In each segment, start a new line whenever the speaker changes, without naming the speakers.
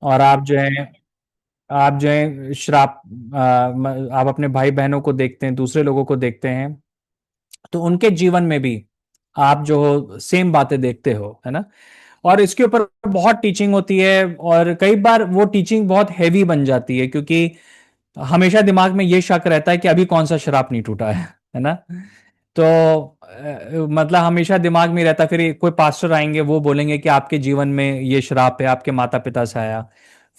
और आप जो है श्राप, आप अपने भाई बहनों को देखते हैं, दूसरे लोगों को देखते हैं, तो उनके जीवन में भी आप जो हो सेम बातें देखते हो, है ना। और इसके ऊपर बहुत टीचिंग होती है, और कई बार वो टीचिंग बहुत हैवी बन जाती है, क्योंकि हमेशा दिमाग में ये शक रहता है कि अभी कौन सा श्राप नहीं टूटा है ना। तो मतलब हमेशा दिमाग में रहता है, फिर कोई पास्टर आएंगे, वो बोलेंगे कि आपके जीवन में ये श्राप है, आपके माता पिता से आया।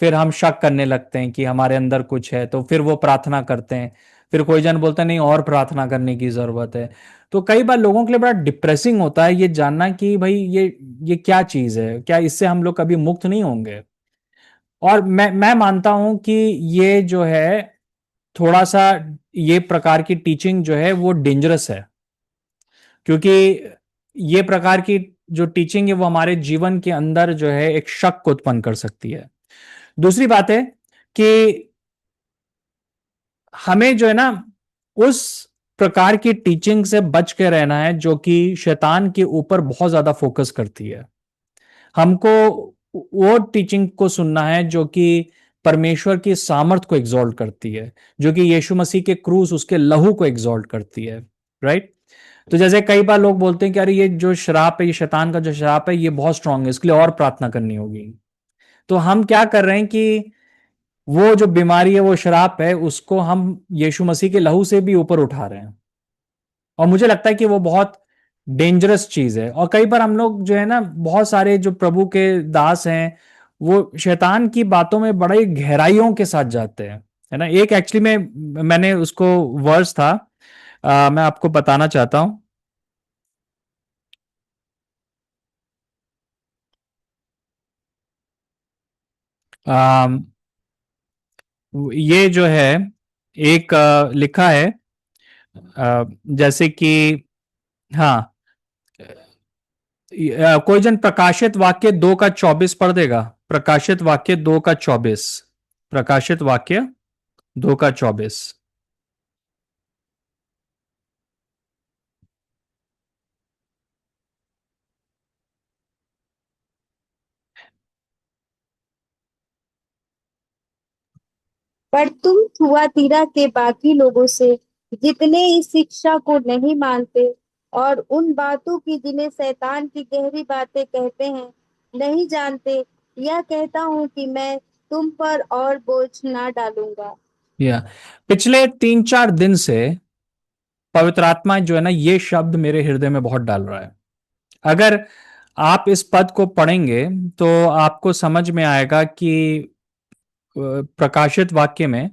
फिर हम शक करने लगते हैं कि हमारे अंदर कुछ है, तो फिर वो प्रार्थना करते हैं। फिर कोई जन बोलता है नहीं, और प्रार्थना करने की जरूरत है। तो कई बार लोगों के लिए बड़ा डिप्रेसिंग होता है ये जानना कि भाई ये क्या चीज है, क्या इससे हम लोग कभी मुक्त नहीं होंगे। और मैं मानता हूं कि ये जो है थोड़ा सा, ये प्रकार की टीचिंग जो है वो डेंजरस है, क्योंकि ये प्रकार की जो टीचिंग है वो हमारे जीवन के अंदर जो है एक शक को उत्पन्न कर सकती है। दूसरी बात है कि हमें जो है ना उस प्रकार की टीचिंग से बच के रहना है जो कि शैतान के ऊपर बहुत ज्यादा फोकस करती है। हमको वो टीचिंग को सुनना है जो कि परमेश्वर की सामर्थ को एग्जॉल्ट करती है, जो कि यीशु मसीह के क्रूस, उसके लहू को एग्जॉल्ट करती है। राइट। तो जैसे कई बार लोग बोलते हैं कि अरे ये जो शराब है, ये शैतान का जो शराब है, ये बहुत स्ट्रांग है, इसके लिए और प्रार्थना करनी होगी। तो हम क्या कर रहे हैं कि वो जो बीमारी है, वो शराब है, उसको हम यीशु मसीह के लहू से भी ऊपर उठा रहे हैं। और मुझे लगता है कि वो बहुत डेंजरस चीज है। और कई बार हम लोग जो है ना, बहुत सारे जो प्रभु के दास हैं, वो शैतान की बातों में बड़े गहराइयों के साथ जाते हैं, है ना। एक एक्चुअली में मैंने उसको वर्स था, मैं आपको बताना चाहता हूं। अम, ये जो है एक लिखा है, जैसे कि, हाँ, कोई जन प्रकाशित वाक्य 2 का 24 पढ़ देगा। प्रकाशित वाक्य 2 का 24। प्रकाशित वाक्य 2 का 24।
पर तुम थुआतीरा के बाकी लोगों से, जितने इस शिक्षा को नहीं मानते और उन बातों की जिन्हें शैतान की गहरी बातें कहते हैं, नहीं जानते, यह कहता हूँ कि मैं तुम पर और बोझ ना डालूंगा।
या पिछले 3 4 दिन से पवित्र आत्मा जो है ना, ये शब्द मेरे हृदय में बहुत डाल रहा है। अगर आप इस पद को पढ़ेंगे तो आपको समझ में आएगा कि प्रकाशित वाक्य में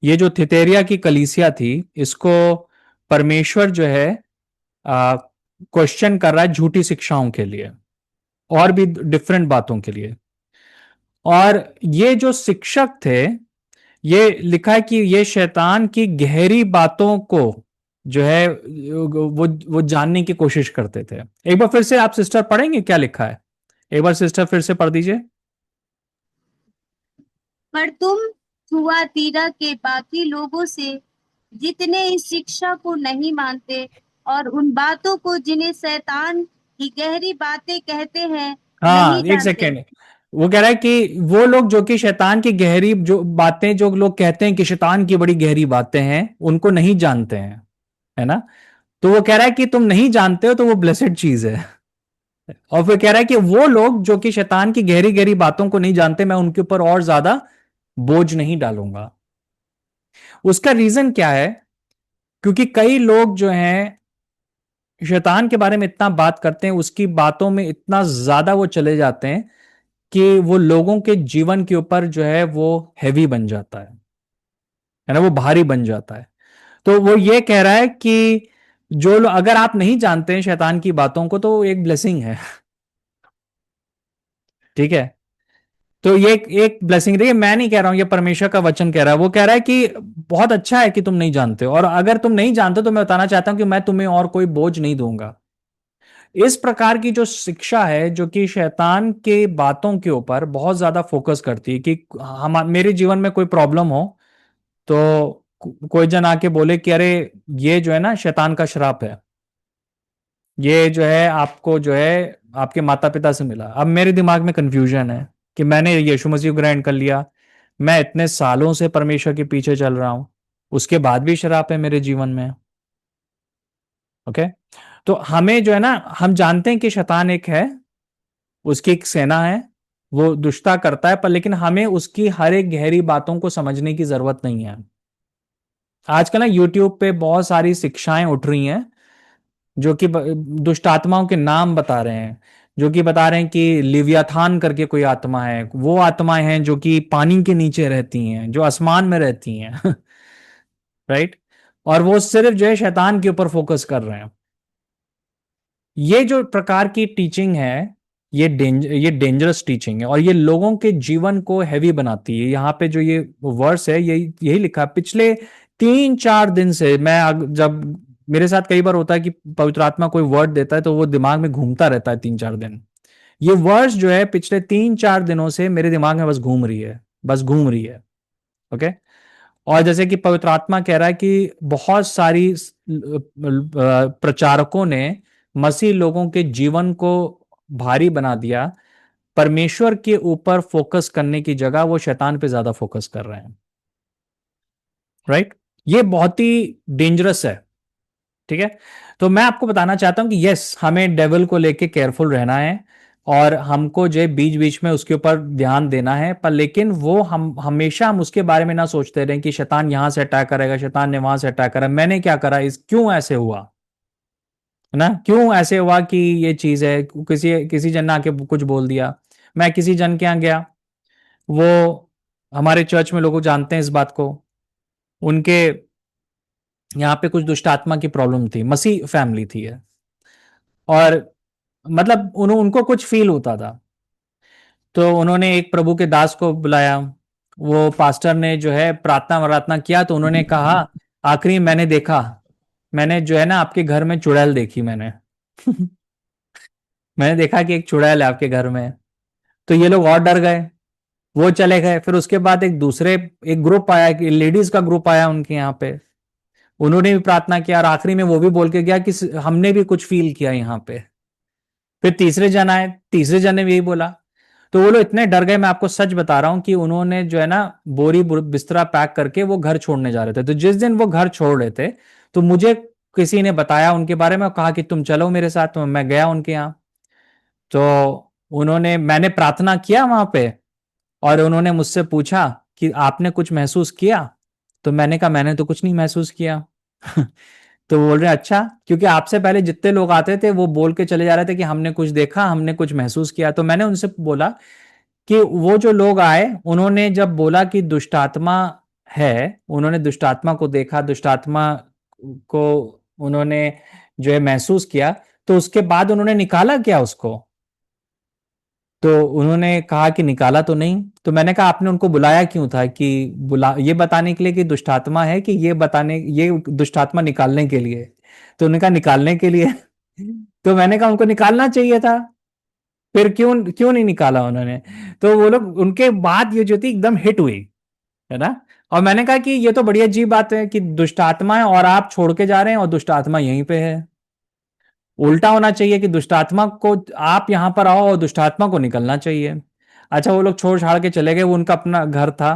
ये जो थितेरिया की कलीसिया थी, इसको परमेश्वर जो है क्वेश्चन कर रहा है झूठी शिक्षाओं के लिए, और भी डिफरेंट बातों के लिए। और ये जो शिक्षक थे, ये लिखा है कि ये शैतान की गहरी बातों को जो है वो जानने की कोशिश करते थे। एक बार फिर से आप सिस्टर पढ़ेंगे क्या लिखा है? एक बार सिस्टर फिर से पढ़ दीजिए।
पर तुम थुआतीरा के बाकी लोगों से, जितने इस शिक्षा को नहीं मानते और उन बातों को जिन्हें शैतान की गहरी बातें कहते हैं,
हाँ,
नहीं
एक
जानते।
सेकेंड। वो कह रहा है कि वो लोग जो कि शैतान की गहरी जो बातें, जो लोग कहते हैं कि शैतान की बड़ी गहरी बातें हैं, उनको नहीं जानते हैं, है ना। तो वो कह रहा है कि तुम नहीं जानते हो, तो वो ब्लेसेड चीज है। और फिर कह रहा है कि वो लोग जो कि शैतान की गहरी गहरी बातों को नहीं जानते, मैं उनके ऊपर और ज्यादा बोझ नहीं डालूंगा। उसका रीजन क्या है? क्योंकि कई लोग जो हैं शैतान के बारे में इतना बात करते हैं, उसकी बातों में इतना ज्यादा वो चले जाते हैं कि वो लोगों के जीवन के ऊपर जो है वो हैवी बन जाता है ना, वो भारी बन जाता है। तो वो ये कह रहा है कि जो लोग, अगर आप नहीं जानते हैं शैतान की बातों को, तो एक ब्लेसिंग है। ठीक है। तो ये एक ब्लेसिंग, देखिए मैं नहीं कह रहा हूं, ये परमेश्वर का वचन कह रहा है। वो कह रहा है कि बहुत अच्छा है कि तुम नहीं जानते हो, और अगर तुम नहीं जानते तो मैं बताना चाहता हूं कि मैं तुम्हें और कोई बोझ नहीं दूंगा। इस प्रकार की जो शिक्षा है, जो कि शैतान के बातों के ऊपर बहुत ज्यादा फोकस करती है, कि हम, मेरे जीवन में कोई प्रॉब्लम हो, तो कोई जन आके बोले कि अरे ये जो है ना शैतान का श्राप है, ये जो है आपको जो है आपके माता पिता से मिला। अब मेरे दिमाग में कंफ्यूजन है, कि मैंने यीशु मसीह को ग्रहण कर लिया, मैं इतने सालों से परमेश्वर के पीछे चल रहा हूं, उसके बाद भी शराब है मेरे जीवन में। ओके। तो हमें जो है ना, हम जानते हैं कि शैतान एक है, उसकी एक सेना है, वो दुष्टता करता है, पर लेकिन हमें उसकी हर एक गहरी बातों को समझने की जरूरत नहीं है। आजकल ना यूट्यूब पे बहुत सारी शिक्षाएं उठ रही हैं जो कि दुष्ट आत्माओं के नाम बता रहे हैं, जो कि बता रहे हैं कि लिव्याथान करके कोई आत्मा है, वो आत्माएं हैं जो कि पानी के नीचे रहती हैं, जो आसमान में रहती हैं। राइट। और वो सिर्फ जो है शैतान के ऊपर फोकस कर रहे हैं। ये जो प्रकार की टीचिंग है, ये डेंजरस टीचिंग है, और ये लोगों के जीवन को हैवी बनाती है। यहाँ पे जो ये वर्स है, यही लिखा है। पिछले 3-4 दिन से जब मेरे साथ कई बार होता है कि पवित्र आत्मा कोई वर्ड देता है तो वो दिमाग में घूमता रहता है 3-4 दिन। ये वर्स जो है पिछले 3-4 दिनों से मेरे दिमाग में बस घूम रही है, बस घूम रही है। ओके। और जैसे कि पवित्र आत्मा कह रहा है कि बहुत सारी प्रचारकों ने मसीह लोगों के जीवन को भारी बना दिया। परमेश्वर के ऊपर फोकस करने की जगह वो शैतान पे ज्यादा फोकस कर रहे हैं। राइट। ये बहुत ही डेंजरस है। ठीक है। तो मैं आपको बताना चाहता हूं कि यस, हमें डेविल को लेके केयरफुल रहना है, और हमको जो बीच बीच में उसके ऊपर ध्यान देना है, पर लेकिन वो हम उसके बारे में ना सोचते रहें कि शैतान यहां से अटैक करेगा, शैतान ने वहां से अटैक करा, मैंने क्या करा, इस क्यों ऐसे हुआ, है ना, क्यों ऐसे हुआ कि ये चीज है, किसी किसी जन ने आके कुछ बोल दिया। मैं किसी जन के यहाँ गया, वो हमारे चर्च में लोग जानते हैं इस बात को, उनके यहाँ पे कुछ दुष्ट आत्मा की प्रॉब्लम थी, मसीह फैमिली थी है, और मतलब उनको कुछ फील होता था। तो उन्होंने एक प्रभु के दास को बुलाया, वो पास्टर ने जो है प्रार्थना वरार्थना किया, तो उन्होंने कहा, आखिरी मैंने देखा, मैंने जो है ना आपके घर में चुड़ैल देखी मैंने। मैंने देखा कि एक चुड़ैल है आपके घर में। तो ये लोग और डर गए, वो चले गए। फिर उसके बाद एक ग्रुप आया, कि लेडीज का ग्रुप आया उनके यहाँ पे, उन्होंने भी प्रार्थना किया, और आखिरी में वो भी बोल के गया कि हमने भी कुछ फील किया यहाँ पे। फिर तीसरे जन आए, तीसरे जन ने भी यही बोला। तो वो लोग इतने डर गए, मैं आपको सच बता रहा हूं, कि उन्होंने जो है ना बिस्तरा पैक करके वो घर छोड़ने जा रहे थे। तो जिस दिन वो घर छोड़ रहे थे, तो मुझे किसी ने बताया उनके बारे में, कहा कि तुम चलो मेरे साथ। तो मैं गया उनके यहाँ। तो मैंने प्रार्थना किया वहां पे, और उन्होंने मुझसे पूछा कि आपने कुछ महसूस किया। तो मैंने कहा मैंने तो कुछ नहीं महसूस किया। तो वो बोल रहे अच्छा, क्योंकि आपसे पहले जितने लोग आते थे वो बोल के चले जा रहे थे कि हमने कुछ देखा, हमने कुछ महसूस किया। तो मैंने उनसे बोला कि वो जो लोग आए, उन्होंने जब बोला कि दुष्टात्मा है, उन्होंने दुष्टात्मा को देखा, दुष्टात्मा को उन्होंने जो है महसूस किया, तो उसके बाद उन्होंने निकाला क्या उसको। तो उन्होंने कहा कि निकाला तो नहीं। तो मैंने कहा आपने उनको बुलाया क्यों था, कि ये बताने के लिए कि दुष्टात्मा है, कि ये दुष्टात्मा निकालने के लिए। तो उन्होंने कहा निकालने के लिए। तो मैंने कहा उनको निकालना चाहिए था, फिर क्यों क्यों नहीं निकाला उन्होंने। तो वो लोग, उनके बाद ये जो थी एकदम हिट हुई, है ना। और मैंने कहा कि ये तो बड़ी अजीब बात है कि दुष्ट आत्मा है और आप छोड़ के जा रहे हैं, और दुष्ट आत्मा यहीं पे है। उल्टा होना चाहिए कि दुष्टात्मा को आप यहां पर आओ और दुष्टात्मा को निकलना चाहिए। अच्छा, वो लोग छोड़ छाड़ के चले गए, वो उनका अपना घर था।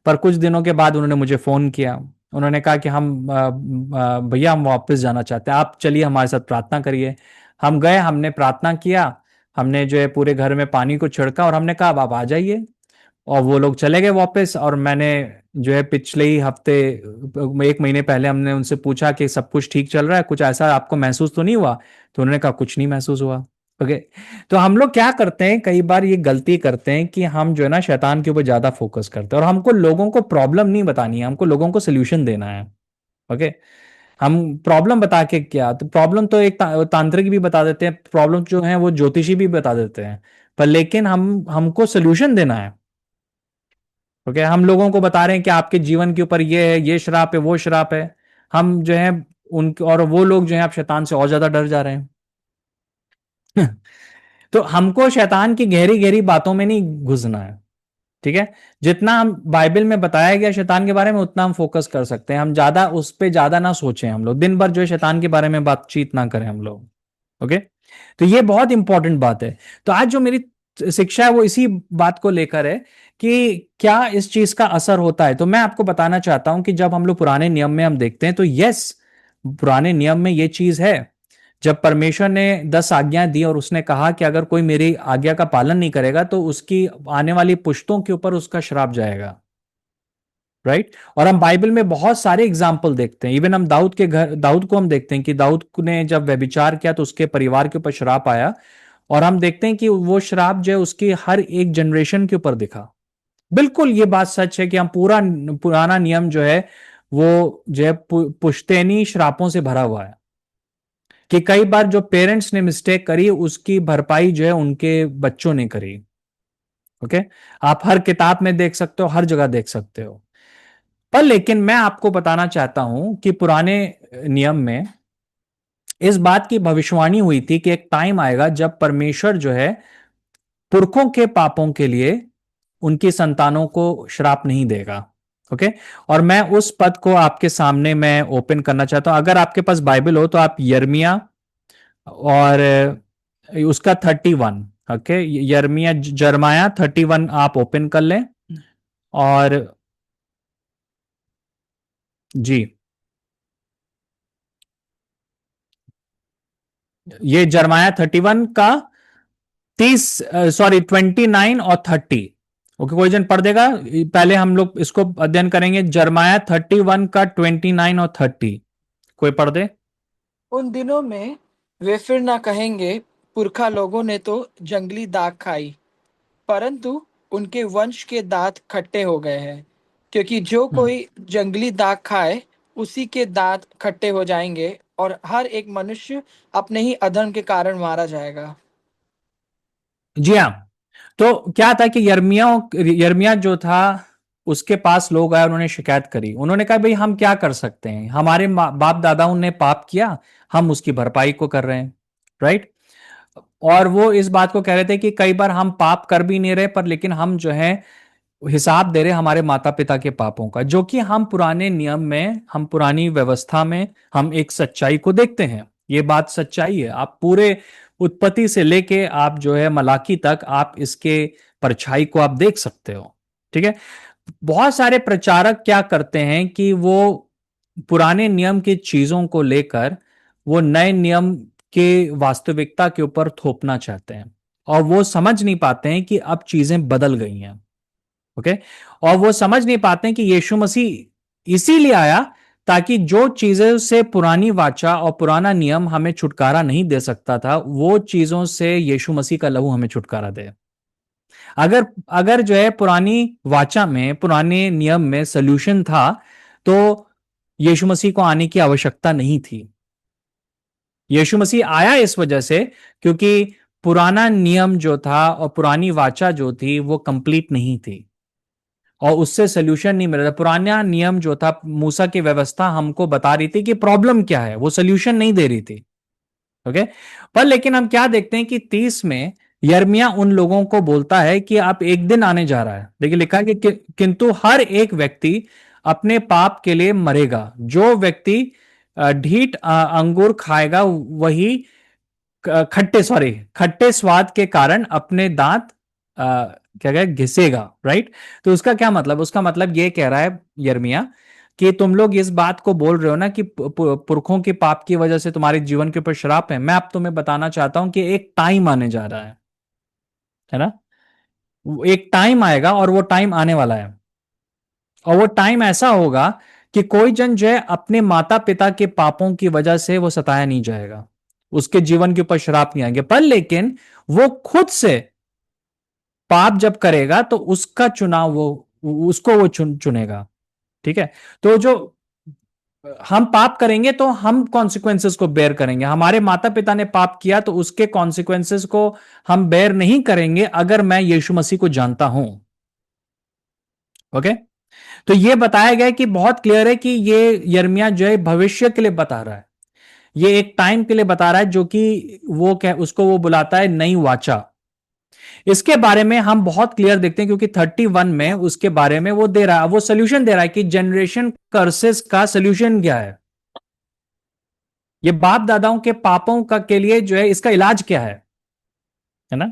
पर कुछ दिनों के बाद उन्होंने मुझे फोन किया, उन्होंने कहा कि भैया हम वापस जाना चाहते हैं, आप चलिए हमारे साथ प्रार्थना करिए। हम गए, हमने प्रार्थना किया, हमने जो है पूरे घर में पानी को छिड़का, और हमने कहा अब आप आ जाइए। और वो लोग चले गए वापस। और मैंने जो है पिछले ही हफ्ते, 1 महीने पहले हमने उनसे पूछा कि सब कुछ ठीक चल रहा है, कुछ ऐसा आपको महसूस तो नहीं हुआ। तो उन्होंने कहा कुछ नहीं महसूस हुआ। ओके। तो हम लोग क्या करते हैं, कई बार ये गलती करते हैं कि हम जो है ना शैतान के ऊपर ज्यादा फोकस करते हैं, और हमको लोगों को प्रॉब्लम नहीं बतानी है, हमको लोगों को सोल्यूशन देना है। ओके। हम प्रॉब्लम बता के क्या, तो प्रॉब्लम तो एक तांत्रिक भी बता देते हैं, प्रॉब्लम जो है वो ज्योतिषी भी बता देते हैं, पर लेकिन हमको सोल्यूशन देना है। ओके। हम लोगों को बता रहे हैं कि आपके जीवन के ऊपर ये है, ये श्राप है, वो श्राप है। हम जो है उनके, और वो लोग जो है आप शैतान से और ज्यादा डर जा रहे हैं। तो हमको शैतान की गहरी गहरी बातों में नहीं घुसना है। ठीक है। जितना हम बाइबल में बताया गया शैतान के बारे में, उतना हम फोकस कर सकते हैं। हम ज्यादा उस पर ज्यादा ना सोचें, हम लोग दिन भर जो है शैतान के बारे में बातचीत ना करें हम लोग। ओके। तो ये बहुत इंपॉर्टेंट बात है। तो आज जो मेरी शिक्षा है वो इसी बात को लेकर है कि क्या इस चीज का असर होता है। तो मैं आपको बताना चाहता हूं कि जब हम लोग पुराने नियम में हम देखते हैं तो यस, पुराने नियम में ये चीज है। जब परमेश्वर ने 10 आज्ञाएं दी और उसने कहा कि अगर कोई मेरी आज्ञा का पालन नहीं करेगा तो उसकी आने वाली पुश्तों के ऊपर उसका श्राप जाएगा, राइट। और हम बाइबल में बहुत सारे एग्जाम्पल देखते हैं। इवन हम दाऊद को हम देखते हैं कि दाऊद ने जब व्यभिचार किया तो उसके परिवार के ऊपर श्राप आया। और हम देखते हैं कि वो श्राप जो है उसकी हर एक जनरेशन के ऊपर दिखा। बिल्कुल ये बात सच है कि हम पूरा पुराना नियम जो है वो जो है पुश्तैनी श्रापों से भरा हुआ है, कि कई बार जो पेरेंट्स ने मिस्टेक करी उसकी भरपाई जो है उनके बच्चों ने करी। ओके, आप हर किताब में देख सकते हो, हर जगह देख सकते हो। पर लेकिन मैं आपको बताना चाहता हूं कि पुराने नियम में इस बात की भविष्यवाणी हुई थी कि एक टाइम आएगा जब परमेश्वर जो है पुरखों के पापों के लिए उनकी संतानों को श्राप नहीं देगा। ओके, और मैं उस पद को आपके सामने मैं ओपन करना चाहता हूं। अगर आपके पास बाइबल हो तो आप यर्मिया और उसका 31, ओके, यर्मिया जरमाया 31 आप ओपन कर लें। और जी, ये जरमाया 31 का 30, सॉरी 29 और 30। ओके, कोई जन पढ़ देगा? पहले हम लोग इसको अध्ययन करेंगे, जरमाया 31 का 29 और 30। कोई पढ़ दे?
उन दिनों में वे फिर न कहेंगे, पुरखा लोगों ने तो जंगली दाख खाई, परंतु उनके वंश के दांत खट्टे हो गए हैं, क्योंकि जो
हम्म,
कोई जंगली दाख खाए उसी के दांत खट्टे हो जाएंगे, और हर एक मनुष्य अपने ही अधर्म के कारण मारा जाएगा।
जी हाँ। तो क्या था कि यर्मिया जो था उसके पास लोग आए, उन्होंने शिकायत करी। उन्होंने कहा भाई हम क्या कर सकते हैं, हमारे बाप दादाओं ने पाप किया, हम उसकी भरपाई को कर रहे हैं, राइट। और वो इस बात को कह रहे थे कि कई बार हम पाप कर भी नहीं रहे पर लेकिन हम जो है हिसाब दे रहे हमारे माता पिता के पापों का, जो कि हम पुराने नियम में, हम पुरानी व्यवस्था में हम एक सच्चाई को देखते हैं। ये बात सच्चाई है। आप पूरे उत्पत्ति से लेके आप जो है मलाकी तक आप इसके परछाई को आप देख सकते हो, ठीक है। बहुत सारे प्रचारक क्या करते हैं कि वो पुराने नियम की चीजों को लेकर वो नए नियम के वास्तविकता के ऊपर थोपना चाहते हैं, और वो समझ नहीं पाते हैं कि अब चीजें बदल गई हैं। ओके, और वो समझ नहीं पाते हैं कि यीशु मसीह इसीलिए आया ताकि जो चीजें से पुरानी वाचा और पुराना नियम हमें छुटकारा नहीं दे सकता था, वो चीजों से यीशु मसीह का लहू हमें छुटकारा दे। अगर अगर जो है पुरानी वाचा में, पुराने नियम में सोल्यूशन था तो यीशु मसीह को आने की आवश्यकता नहीं थी। यीशु मसीह आया इस वजह से क्योंकि पुराना नियम जो था और पुरानी वाचा जो थी वो कंप्लीट नहीं थी और उससे सोल्यूशन नहीं मिल रहा था। पुराना नियम जो था, मूसा की व्यवस्था हमको बता रही थी कि प्रॉब्लम क्या है, वो सोल्यूशन नहीं दे रही थी। ओके, पर लेकिन हम क्या देखते हैं कि 30 में यर्मिया उन लोगों को बोलता है कि आप एक दिन आने जा रहा है, देखिए लिखा है कि किंतु हर एक व्यक्ति अपने पाप के लिए मरेगा। जो व्यक्ति ढीठ अंगूर खाएगा वही खट्टे स्वाद के कारण अपने दांत क्या कहे घिसेगा, राइट। तो उसका क्या मतलब, उसका मतलब ये कह रहा है यर्मिया कि तुम लोग इस बात को बोल रहे हो ना कि पुरखों के पाप की वजह से तुम्हारे जीवन के ऊपर श्राप है। मैं अब तुम्हें बताना चाहता हूं कि एक टाइम आने जा रहा है ना। एक टाइम आएगा और वो टाइम आने वाला है, और वो टाइम ऐसा होगा कि कोई जन जो है अपने माता पिता के पापों की वजह से वो सताया नहीं जाएगा, उसके जीवन के ऊपर श्राप नहीं आएंगे। पर लेकिन वो खुद से पाप जब करेगा तो उसका चुनाव वो उसको वो चुनेगा, ठीक है। तो जो हम पाप करेंगे तो हम कॉन्सिक्वेंसेस को बेयर करेंगे। हमारे माता पिता ने पाप किया तो उसके कॉन्सिक्वेंसेस को हम बेयर नहीं करेंगे अगर मैं यीशु मसीह को जानता हूं। ओके, तो ये बताया गया कि बहुत क्लियर है कि ये यर्मिया जो है भविष्य के लिए बता रहा है। ये एक टाइम के लिए बता रहा है जो कि वो क्या उसको वो बुलाता है नई वाचा। इसके बारे में हम बहुत क्लियर देखते हैं क्योंकि 31 में उसके बारे में वो दे रहा है, वो सोल्यूशन दे रहा है कि जनरेशन कर्सेस का सोल्यूशन क्या है, ये बाप दादाओं के पापों का के लिए जो है इसका इलाज क्या है ना।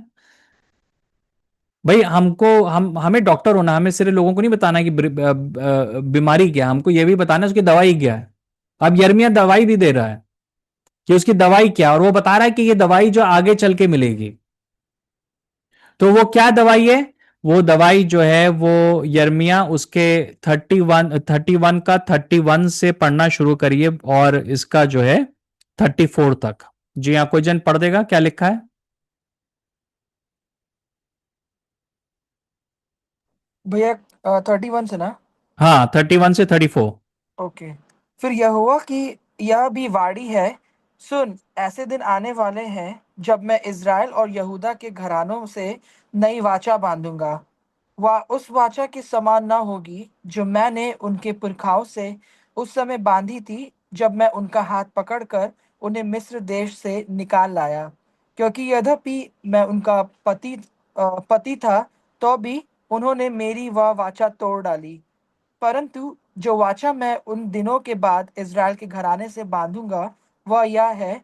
भाई हमको हमें डॉक्टर होना, हमें सिर्फ लोगों को नहीं बताना कि बीमारी क्या है, हमको ये भी बताना है उसकी दवाई क्या है। अब यर्मिया दवाई भी दे रहा है कि उसकी दवाई क्या है, और वो बता रहा है कि ये दवाई जो आगे चल के मिलेगी। तो वो क्या दवाई है? वो दवाई जो है वो यर्मिया उसके 31 का 31 से पढ़ना शुरू करिए, और इसका जो है 34 तक। जी हाँ, कोई जन पढ़ देगा क्या लिखा है?
भैया 31 से ना।
हाँ, 31 से 34।
ओके। फिर यहोवा की यह भी वाणी है, सुन, ऐसे दिन आने वाले हैं जब मैं इज़राइल और यहूदा के घरानों से नई वाचा बांधूंगा। वह उस वाचा के समान न होगी जो मैंने उनके पुरखाओं से उस समय बांधी थी, जब मैं उनका हाथ पकड़कर उन्हें मिस्र देश से निकाल लाया। क्योंकि यद्यपि मैं उनका पति था, तो भी उन्होंने मेरी वह वाचा तोड़ डाली। परंतु जो वाचा मैं उन दिनों के बाद इज़राइल के घराने से बांधूंगा, वह यह है,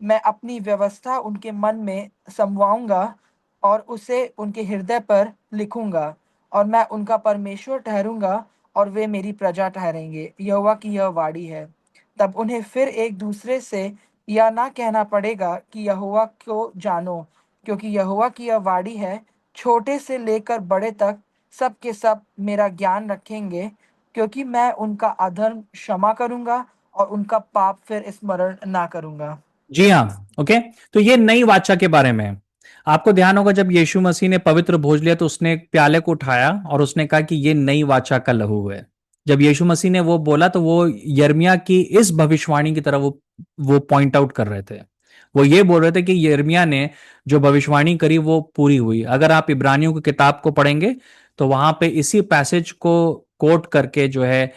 मैं अपनी व्यवस्था उनके मन में समवाऊंगा और उसे उनके हृदय पर लिखूंगा, और मैं उनका परमेश्वर ठहरूंगा और वे मेरी प्रजा ठहरेंगे। यहोवा की यह वाणी है। तब उन्हें फिर एक दूसरे से यह ना कहना पड़ेगा कि यहोवा को जानो, क्योंकि यहोवा की यह वाणी है, छोटे से लेकर बड़े तक सब के सब मेरा ज्ञान रखेंगे, क्योंकि मैं उनका अधर्म क्षमा करूंगा और उनका पाप फिर स्मरण ना करूंगा।
जी हाँ, ओके। तो ये नई वाचा के बारे में है। आपको ध्यान होगा जब यीशु मसीह ने पवित्र भोज लिया तो उसने एक प्याले को उठाया और उसने कहा कि ये नई वाचा का लहू है। जब यीशु मसीह ने वो बोला तो वो यिर्मयाह की इस भविष्यवाणी की तरह वो पॉइंट आउट कर रहे थे। वो ये बोल रहे थे कि यिर्मयाह ने जो भविष्यवाणी करी वो पूरी हुई। अगर आप इब्रानियों की किताब को पढ़ेंगे तो वहां पे इसी पैसेज को कोट करके जो है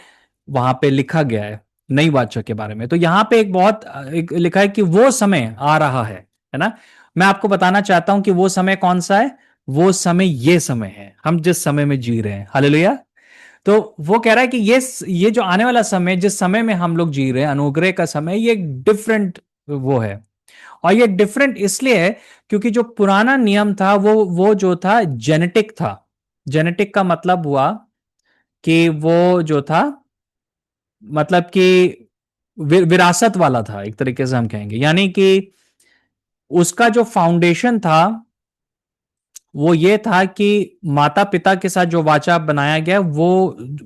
वहां पे लिखा गया है नई वाचा के बारे में। तो यहाँ पे एक लिखा है कि वो समय आ रहा है ना। मैं आपको बताना चाहता हूं कि वो समय कौन सा है। वो समय ये समय है, हम जिस समय में जी रहे हैं। हालेलुया। तो वो कह रहा है कि ये जो आने वाला समय, जिस समय में हम लोग जी रहे हैं, अनुग्रह का समय, ये एक डिफरेंट वो है। और ये डिफरेंट इसलिए है क्योंकि जो पुराना नियम था वो जो था जेनेटिक था। जेनेटिक का मतलब हुआ कि वो जो था, मतलब कि विरासत वाला था, एक तरीके से हम कहेंगे। यानी कि उसका जो फाउंडेशन था वो ये था कि माता पिता के साथ जो वाचा बनाया गया वो,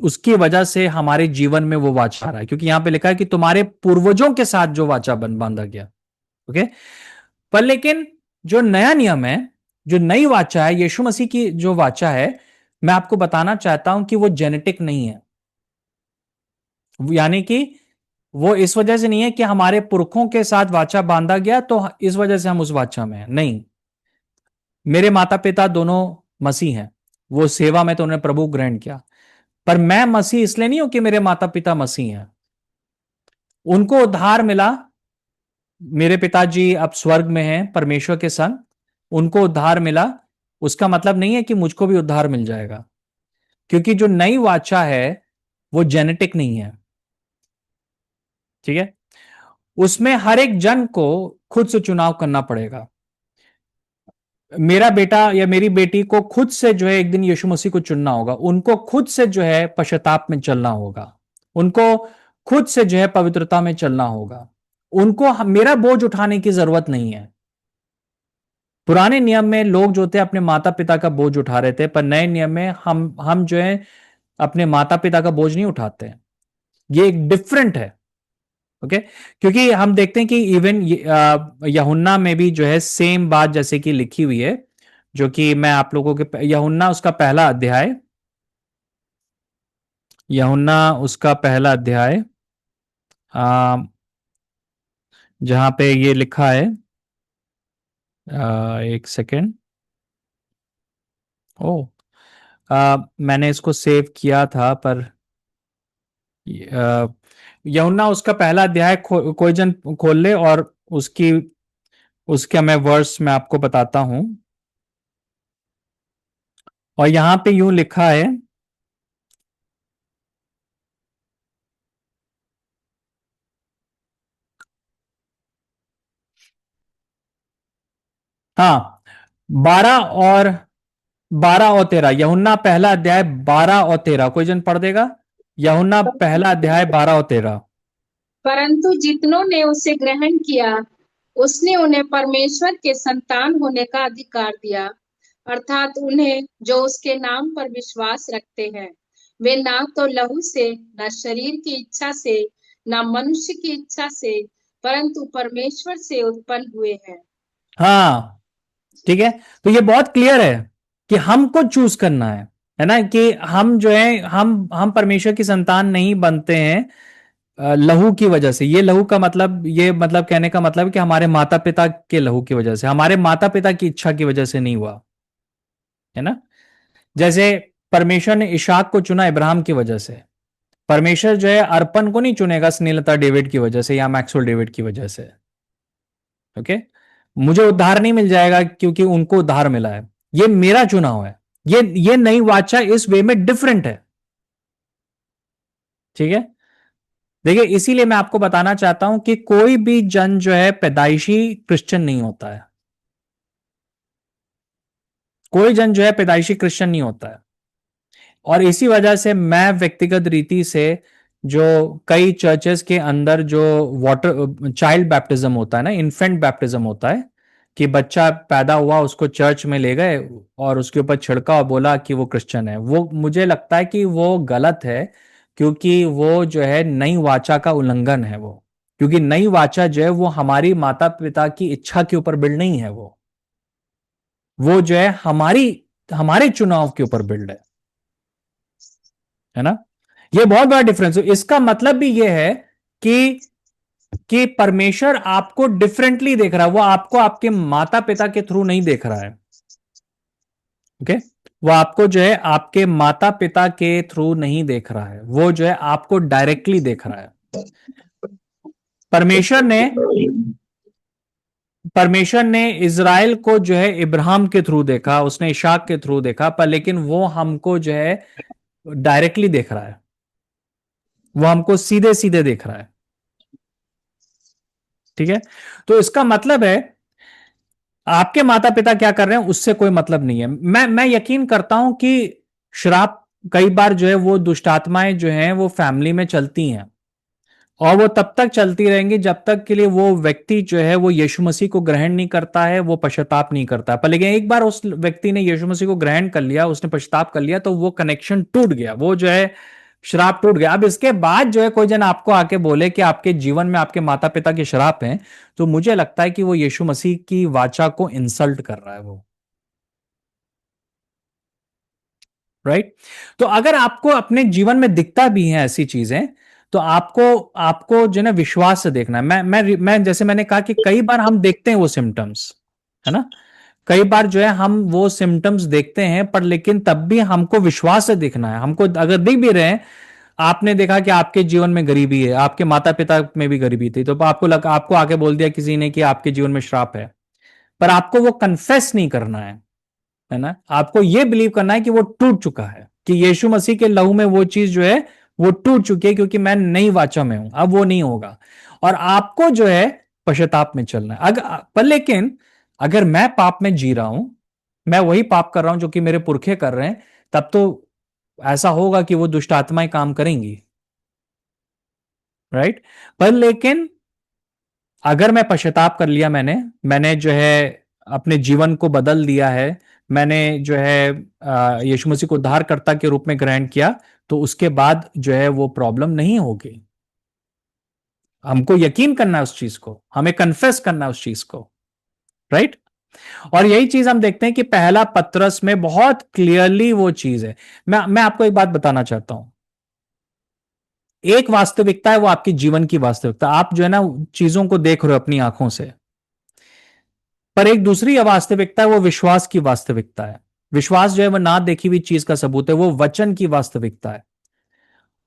उसकी वजह से हमारे जीवन में वो वाचा आ रहा है। क्योंकि यहां पे लिखा है कि तुम्हारे पूर्वजों के साथ जो वाचा बन बांधा गया। ओके। पर लेकिन जो नया नियम है, जो नई वाचा है, यीशु मसीह की जो वाचा है, मैं आपको बताना चाहता हूं कि वो जेनेटिक नहीं है। यानी कि वो इस वजह से नहीं है कि हमारे पुरखों के साथ वाचा बांधा गया तो इस वजह से हम उस वाचा में हैं, नहीं। मेरे माता पिता दोनों मसीह हैं, वो सेवा में तो उन्होंने प्रभु ग्रहण किया। पर मैं मसीह इसलिए नहीं हूं कि मेरे माता पिता मसीह हैं। उनको उद्धार मिला। मेरे पिताजी अब स्वर्ग में हैं परमेश्वर के संग। उनको उद्धार मिला। उसका मतलब नहीं है कि मुझको भी उद्धार मिल जाएगा। क्योंकि जो नई वाचा है वो जेनेटिक नहीं है। ठीक है। उसमें हर एक जन को खुद से चुनाव करना पड़ेगा। मेरा बेटा या मेरी बेटी को खुद से जो है एक दिन यीशु मसीह को चुनना होगा। उनको खुद से जो है पश्चाताप में चलना होगा। उनको खुद से जो है पवित्रता में चलना होगा। उनको मेरा बोझ उठाने की जरूरत नहीं है। पुराने नियम में लोग जो थे अपने माता पिता का बोझ उठा रहे थे, पर नए नियम में हम जो है अपने माता पिता का बोझ नहीं उठाते हैं। ये एक डिफरेंट है। ओके। क्योंकि हम देखते हैं कि इवन यूहन्ना में भी जो है सेम बात जैसे कि लिखी हुई है, जो कि मैं आप लोगों के, यूहन्ना उसका पहला अध्याय, यूहन्ना उसका पहला अध्याय, आ, जहां पे ये लिखा है, एक सेकेंड। ओ, मैंने इसको सेव किया था पर यूहन्ना उसका पहला अध्याय कोई जन खोल ले, और उसकी उसका मैं वर्स मैं आपको बताता हूं। और यहां पे यूं लिखा है, हाँ, 12 और 12 और 13, यूहन्ना पहला अध्याय 12 और 13, कोई जन पढ़ देगा? यूहन्ना पहला अध्याय 12 और 13।
परंतु जितनों ने उसे ग्रहण किया, उसने उन्हें परमेश्वर के संतान होने का अधिकार दिया, अर्थात उन्हें जो उसके नाम पर विश्वास रखते हैं। वे ना तो लहू से, न शरीर की इच्छा से, न मनुष्य की इच्छा से, परंतु परमेश्वर से उत्पन्न हुए हैं।
हाँ, ठीक है। तो ये बहुत क्लियर है कि हमको चूज करना है ना, कि हम जो है हम परमेश्वर की संतान नहीं बनते हैं लहू की वजह से। ये लहू का मतलब, ये मतलब कहने का मतलब कि हमारे माता पिता के लहू की वजह से, हमारे माता पिता की इच्छा की वजह से नहीं हुआ, है ना। जैसे परमेश्वर ने इशाक को चुना इब्राहिम की वजह से, परमेश्वर जो है अर्पण को नहीं चुनेगा स्नेहलता डेविड की वजह से या मैक्सवेल डेविड की वजह से। ओके, मुझे उद्धार नहीं मिल जाएगा क्योंकि उनको उद्धार मिला है, ये मेरा चुनाव है। ये नई वाचा इस वे में डिफरेंट है, ठीक है। देखिए, इसीलिए मैं आपको बताना चाहता हूं कि कोई भी जन जो है पैदाइशी क्रिश्चियन नहीं होता है। कोई जन जो है पैदाइशी क्रिश्चियन नहीं होता है। और इसी वजह से मैं व्यक्तिगत रीति से, जो कई चर्चेस के अंदर जो वाटर चाइल्ड बैप्टिज्म होता है ना, इन्फेंट बैप्टिज्म होता है, कि बच्चा पैदा हुआ उसको चर्च में ले गए और उसके ऊपर छिड़का और बोला कि वो क्रिश्चियन है, वो मुझे लगता है कि वो गलत है। क्योंकि वो जो है नई वाचा का उल्लंघन है वो। क्योंकि नई वाचा जो है वो हमारी माता पिता की इच्छा के ऊपर बिल्ड नहीं है, वो जो है हमारे चुनाव के ऊपर बिल्ड है ना। ये बहुत बड़ा डिफरेंस है। इसका मतलब भी ये है कि परमेश्वर आपको डिफरेंटली देख रहा है, वो आपको आपके माता पिता के थ्रू नहीं देख रहा है। ओके, वो आपको जो है आपके माता पिता के थ्रू नहीं देख रहा है, वो जो है आपको डायरेक्टली देख रहा है। परमेश्वर ने परमेश्वर ने इज़राइल को जो है इब्राहिम के थ्रू देखा, उसने इशाक के थ्रू देखा, पर लेकिन वो हमको जो है डायरेक्टली देख रहा है, वो हमको सीधे सीधे देख रहा है, ठीक है। तो इसका मतलब है आपके माता पिता क्या कर रहे हैं उससे कोई मतलब नहीं है। मैं यकीन करता हूं कि श्राप कई बार जो है वो दुष्ट आत्माएं जो हैं वो फैमिली में चलती हैं, और वो तब तक चलती रहेंगी जब तक के लिए वो व्यक्ति जो है वो यीशु मसीह को ग्रहण नहीं करता है, वो पश्चाताप नहीं करता। पर लेकिन एक बार उस व्यक्ति ने यीशु मसीह को ग्रहण कर लिया, उसने पश्चाताप कर लिया, तो वो कनेक्शन टूट गया, वो जो है श्राप टूट गया। अब इसके बाद जो है कोई जन आपको आके बोले कि आपके जीवन में आपके माता पिता के श्राप हैं, तो मुझे लगता है कि वो यीशु मसीह की वाचा को इंसल्ट कर रहा है वो, राइट। तो अगर आपको अपने जीवन में दिखता भी है ऐसी चीजें, तो आपको आपको जो है ना विश्वास से देखना है। मैं जैसे मैंने कहा कि कई बार हम देखते हैं वो सिम्टम्स, है ना। कई बार जो है हम वो सिम्टम्स देखते हैं, पर लेकिन तब भी हमको विश्वास से देखना है। हमको अगर दिख भी रहे हैं, आपने देखा कि आपके जीवन में गरीबी है, आपके माता पिता में भी गरीबी थी, तो आपको आके बोल दिया किसी ने कि आपके जीवन में श्राप है, पर आपको वो कन्फेस नहीं करना है ना। आपको ये बिलीव करना है कि वो टूट चुका है, कि यीशु मसीह के लहू में वो चीज जो है वो टूट चुकी है, क्योंकि मैं नई वाचा में हूं, अब वो नहीं होगा। और आपको जो है पश्चाताप में चलना है। पर लेकिन अगर मैं पाप में जी रहा हूं, मैं वही पाप कर रहा हूं जो कि मेरे पुरखे कर रहे हैं, तब तो ऐसा होगा कि वो दुष्ट आत्माएं काम करेंगी, राइट। पर लेकिन अगर मैं पश्चाताप कर लिया, मैंने जो है अपने जीवन को बदल दिया है, मैंने जो है यीशु मसीह को उद्धारकर्ता के रूप में ग्रहण किया, तो उसके बाद जो है वो प्रॉब्लम नहीं होगी। हमको यकीन करना है उस चीज को, हमें कन्फेस करना है उस चीज को, राइट। और यही चीज हम देखते हैं कि पहला पत्रस में बहुत क्लियरली वो चीज है। मैं आपको एक बात बताना चाहता हूं। एक वास्तविकता है वो आपके जीवन की वास्तविकता, आप जो है ना चीजों को देख रहे हो अपनी आंखों से, पर एक दूसरी वास्तविकता है वो विश्वास की वास्तविकता है। विश्वास जो है वो ना देखी हुई चीज का सबूत है, वो वचन की वास्तविकता है।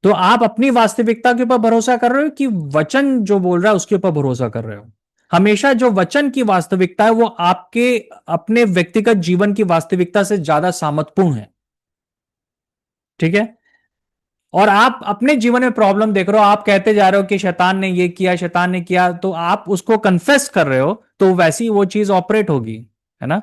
तो आप अपनी वास्तविकता के ऊपर भरोसा कर रहे हो कि वचन जो बोल रहा है उसके ऊपर भरोसा कर रहे हो? हमेशा जो वचन की वास्तविकता है वो आपके अपने व्यक्तिगत जीवन की वास्तविकता से ज्यादा सामर्थ्यपूर्ण है, ठीक है। और आप अपने जीवन में प्रॉब्लम देख रहे हो, आप कहते जा रहे हो कि शैतान ने ये किया, शैतान ने किया, तो आप उसको कन्फेस कर रहे हो, तो वैसी वो चीज ऑपरेट होगी, है ना।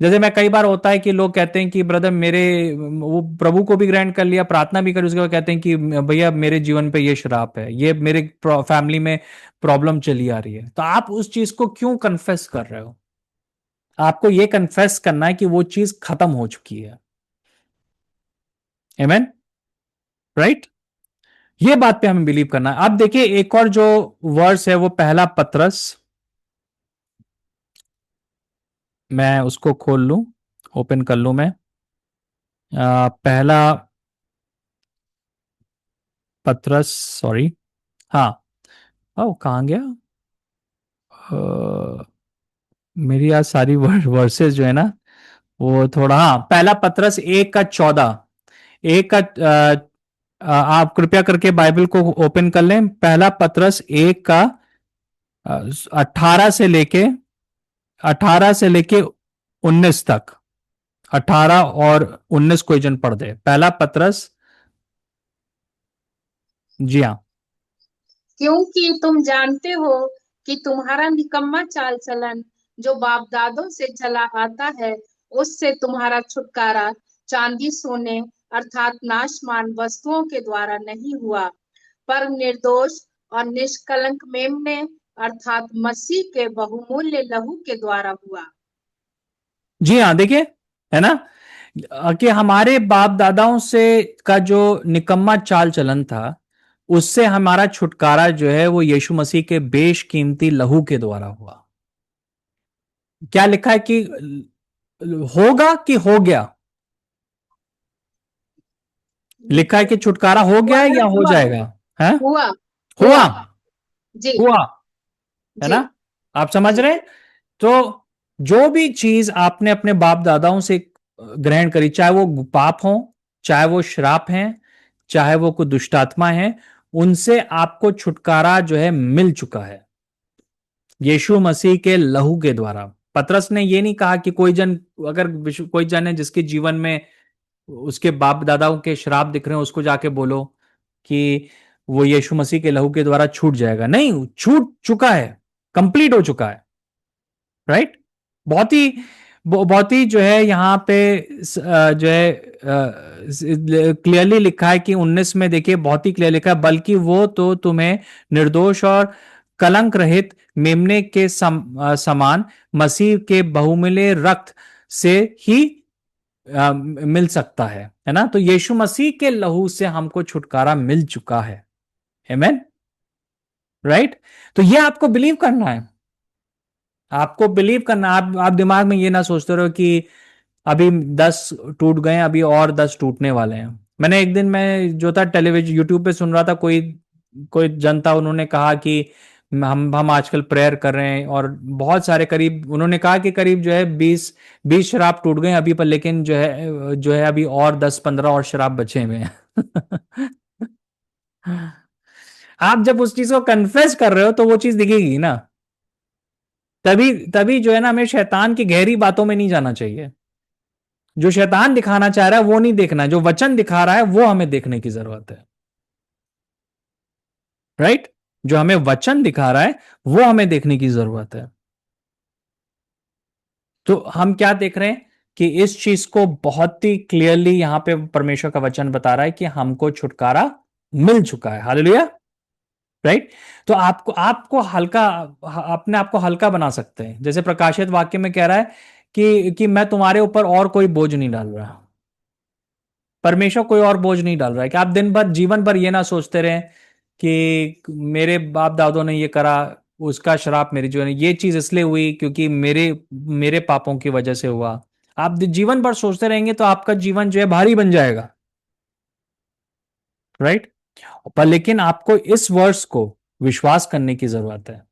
जैसे मैं कई बार होता है कि लोग कहते हैं कि ब्रदर मेरे, वो प्रभु को भी ग्रहण कर लिया, प्रार्थना भी करी, उसके बाद कहते हैं कि भैया मेरे जीवन पे ये श्राप है, ये मेरे फैमिली में प्रॉब्लम चली आ रही है। तो आप उस चीज को क्यों कन्फेस कर रहे हो? आपको ये कन्फेस करना है कि वो चीज खत्म हो चुकी है। आमेन, राइट? ये बात पे हमें बिलीव करना है। अब देखिए एक और जो वर्स है वो पहला पत्रस, मैं उसको खोल लूं, ओपन कर लूं मैं। पहला पत्रस, सॉरी, हाँ, ओ कहाँ गया? मेरी आज सारी वर्सेस जो है ना, वो थोड़ा, हाँ, पहला पत्रस 1 का 14, एक का आप कृपया करके बाइबल को ओपन कर लें। पहला पत्रस 1 का 18 से लेके 19 तक। 18 और 19 कोई जन पढ़ दे, पहला पत्रस। जी हाँ।
क्योंकि तुम जानते हो कि तुम्हारा निकम्मा चाल चलन जो बाप दादों से चला आता है, उससे तुम्हारा छुटकारा चांदी सोने अर्थात नाशमान वस्तुओं के द्वारा नहीं हुआ, पर निर्दोष और निष्कलंक मेमने अर्थात मसीह के बहुमूल्य लहू के द्वारा हुआ।
जी हाँ, देखिए, है ना, कि हमारे बाप दादाओं से का जो निकम्मा चाल चलन था, उससे हमारा छुटकारा जो है वो यीशु मसीह के बेशकीमती लहू के द्वारा हुआ। क्या लिखा है कि होगा कि हो गया? लिखा है कि छुटकारा हो गया
हुआ
है
है,
या हो
हुआ
जाएगा? है,
हुआ
हुआ,
हुआ। जी
हुआ, है
जी
ना? आप समझ
जी
रहे हैं? तो जो भी चीज आपने अपने बाप दादाओं से ग्रहण करी, चाहे वो पाप हो, चाहे वो श्राप हैं, चाहे वो कोई दुष्टात्मा है, उनसे आपको छुटकारा जो है मिल चुका है यीशु मसीह के लहू के द्वारा। पतरस ने ये नहीं कहा कि कोई जन, अगर कोई जन है जिसके जीवन में उसके बाप दादाओं के श्राप दिख रहे हैं, उसको जाके बोलो कि वो यीशु मसीह के लहू के द्वारा छूट जाएगा। नहीं, छूट चुका है, कंप्लीट हो चुका है, राइट? बहुत ही बहुत ही जो है यहाँ पे जो है क्लियरली लिखा है कि 19 में देखिए, बहुत ही क्लियर लिखा है, बल्कि वो तो तुम्हें निर्दोष और कलंक रहित मेमने के समान मसीह के बहुमूल्य रक्त से ही मिल सकता है ना? तो यीशु मसीह के लहू से हमको छुटकारा मिल चुका है। आमेन, राइट? तो ये आपको बिलीव करना है, आपको बिलीव करना। आप दिमाग में ये ना सोचते रहो कि अभी 10 टूट गए, अभी और 10 टूटने वाले हैं। मैंने एक दिन, मैं जो था टेलीविजन यूट्यूब पे सुन रहा था, कोई कोई जनता, उन्होंने कहा कि हम आजकल प्रेयर कर रहे हैं और बहुत सारे, करीब उन्होंने कहा कि करीब जो है 20 शराब टूट गए अभी पर, लेकिन जो है अभी और 10-15 और शराब बचे हुए हैं। आप जब उस चीज को कन्फेस कर रहे हो तो वो चीज दिखेगी ना। तभी तभी जो है ना, हमें शैतान की गहरी बातों में नहीं जाना चाहिए। जो शैतान दिखाना चाह रहा है वो नहीं देखना, जो वचन दिखा रहा है वो हमें देखने की जरूरत है, राइट? जो हमें वचन दिखा रहा है वो हमें देखने की जरूरत है। तो हम क्या देख रहे हैं कि इस चीज को बहुत ही क्लियरली यहां पे परमेश्वर का वचन बता रहा है कि हमको छुटकारा मिल चुका है। Hallelujah, right? तो आपको आपको हल्का, अपने आप को हल्का बना सकते हैं। जैसे प्रकाशित वाक्य में कह रहा है कि मैं तुम्हारे ऊपर और कोई बोझ नहीं डाल रहा। परमेश्वर कोई और बोझ नहीं डाल रहा है कि आप दिन भर, जीवन भर ये ना सोचते रहें कि मेरे बाप दादों ने ये करा, उसका श्राप मेरे जीवन में, ये चीज इसलिए हुई क्योंकि मेरे मेरे पापों की वजह से हुआ। आप जीवन भर सोचते रहेंगे तो आपका जीवन जो है भारी बन जाएगा, राइट? पर लेकिन आपको इस वर्ष को विश्वास करने की जरूरत है,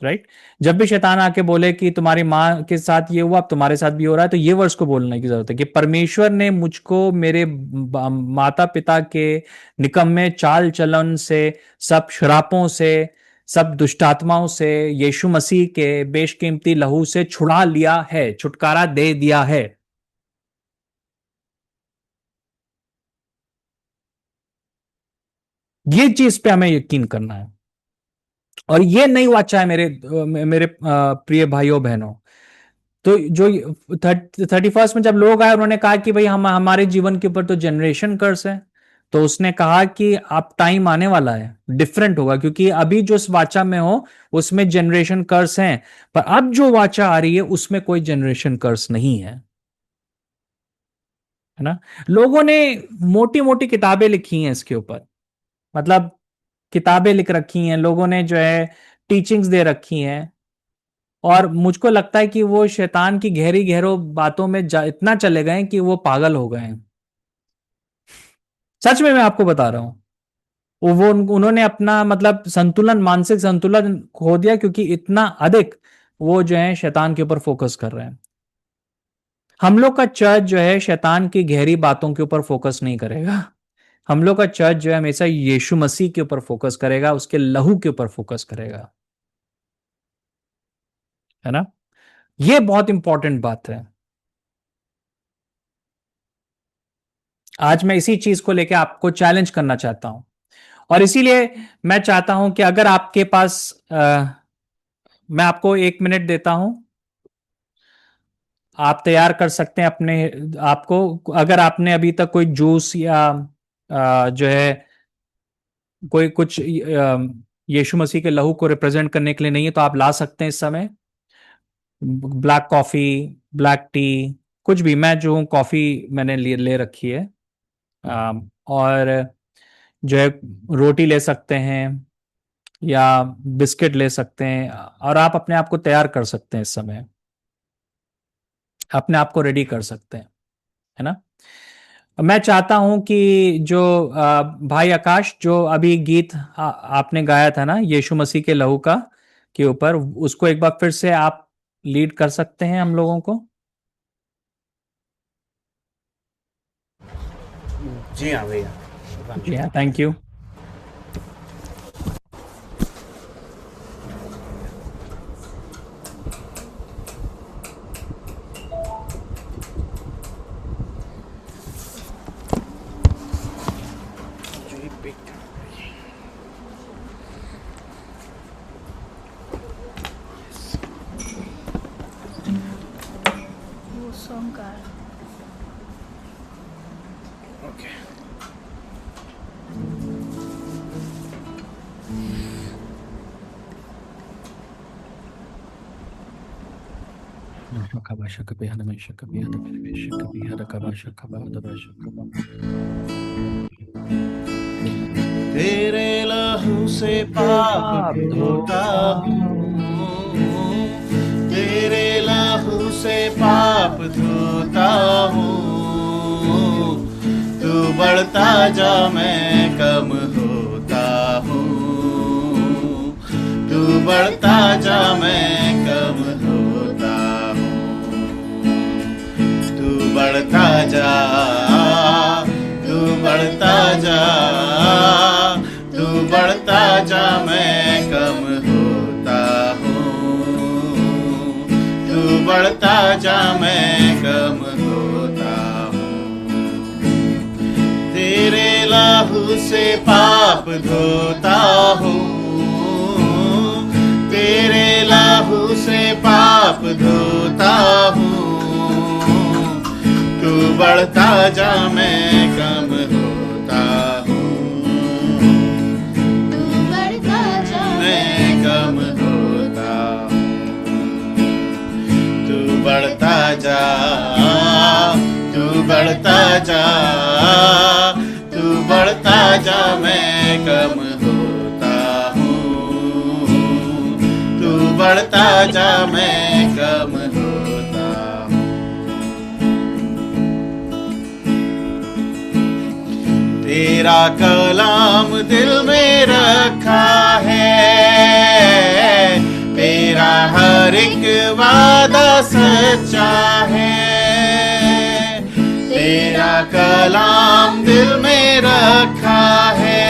राइट? जब भी शैतान आके बोले कि तुम्हारी माँ के साथ ये हुआ, अब तुम्हारे साथ भी हो रहा है, तो ये वर्ष को बोलने की जरूरत है कि परमेश्वर ने मुझको मेरे माता पिता के निकम्मे चाल चलन से, सब श्रापों से, सब दुष्टात्माओं से यीशु मसीह के बेशकीमती लहू से छुड़ा लिया है, छुटकारा दे दिया है। ये चीज पे हमें यकीन करना है। और ये नहीं हुआ, चाहे मेरे मेरे प्रिय भाइयों बहनों, तो जो 31 में जब लोग आए, उन्होंने कहा कि भाई हम हमारे जीवन के ऊपर तो जनरेशन कर्स है, तो उसने कहा कि अब टाइम आने वाला है, डिफरेंट होगा, क्योंकि अभी जो इस वाचा में हो उसमें जनरेशन कर्स हैं, पर अब जो वाचा आ रही है उसमें कोई जनरेशन कर्स नहीं है ना। लोगों ने मोटी मोटी किताबें लिखी हैं इसके ऊपर, मतलब किताबें लिख रखी हैं लोगों ने, जो है टीचिंग्स दे रखी हैं, और मुझको लगता है कि वो शैतान की गहरी गहरो बातों में इतना चले गए कि वो पागल हो गए हैं। सच में मैं आपको बता रहा हूं, वो उन्होंने अपना मतलब संतुलन, मानसिक संतुलन खो दिया, क्योंकि इतना अधिक वो जो है शैतान के ऊपर फोकस कर रहे हैं। हम लोग का चर्च जो है शैतान की गहरी बातों के ऊपर फोकस नहीं करेगा। हम लोग का चर्च जो है हमेशा यीशु मसीह के ऊपर फोकस करेगा, उसके लहू के ऊपर फोकस करेगा, है ना। यह बहुत इंपॉर्टेंट बात है। आज मैं इसी चीज को लेकर आपको चैलेंज करना चाहता हूं, और इसीलिए मैं चाहता हूं कि अगर आपके पास मैं आपको 1 मिनट देता हूं, आप तैयार कर सकते हैं अपने आपको। अगर आपने अभी तक कोई जूस या जो है कोई कुछ यीशु मसीह के लहू को रिप्रेजेंट करने के लिए नहीं है, तो आप ला सकते हैं इस समय। ब्लैक कॉफी, ब्लैक टी, कुछ भी। मैं जो हूँ कॉफी मैंने ले रखी है, और जो है रोटी ले सकते हैं या बिस्किट ले सकते हैं, और आप अपने आप को तैयार कर सकते हैं इस समय, अपने आप को रेडी कर सकते हैं, है ना। मैं चाहता हूं कि जो भाई आकाश, जो अभी गीत आपने गाया था ना यीशु मसीह के लहू का के ऊपर, उसको एक बार फिर से आप लीड कर सकते हैं हम लोगों को।
जी हाँ भैया।
जी हाँ, थैंक यू।
तेरे लहू से पाप धोता हूँ, तेरे लहू से पाप धोता हूँ। तू बढ़ता जा मैं कम होता हूँ, तू बढ़ता जा मैं कम होता हूँ। तू बढ़ता जा, तू बढ़ता जा, तू बढ़ता जा मैं कम होता हूँ। तू बढ़ता जा मैं कम होता हूँ। तेरे लहू से पाप धोता हूँ, तेरे लहू से पाप धोता हूँ। तू बढ़ता जा मैं कम होता हूँ, तू बढ़ता जा मैं कम होता हूँ। तू बढ़ता जा, तू बढ़ता जा, तू बढ़ता जा मैं कम होता हूँ। तू बढ़ता जा मैं कम होता हूँ। तेरा कलाम दिल में रखा है, तेरा हर एक वादा सच्चा है। तेरा कलाम दिल में रखा है,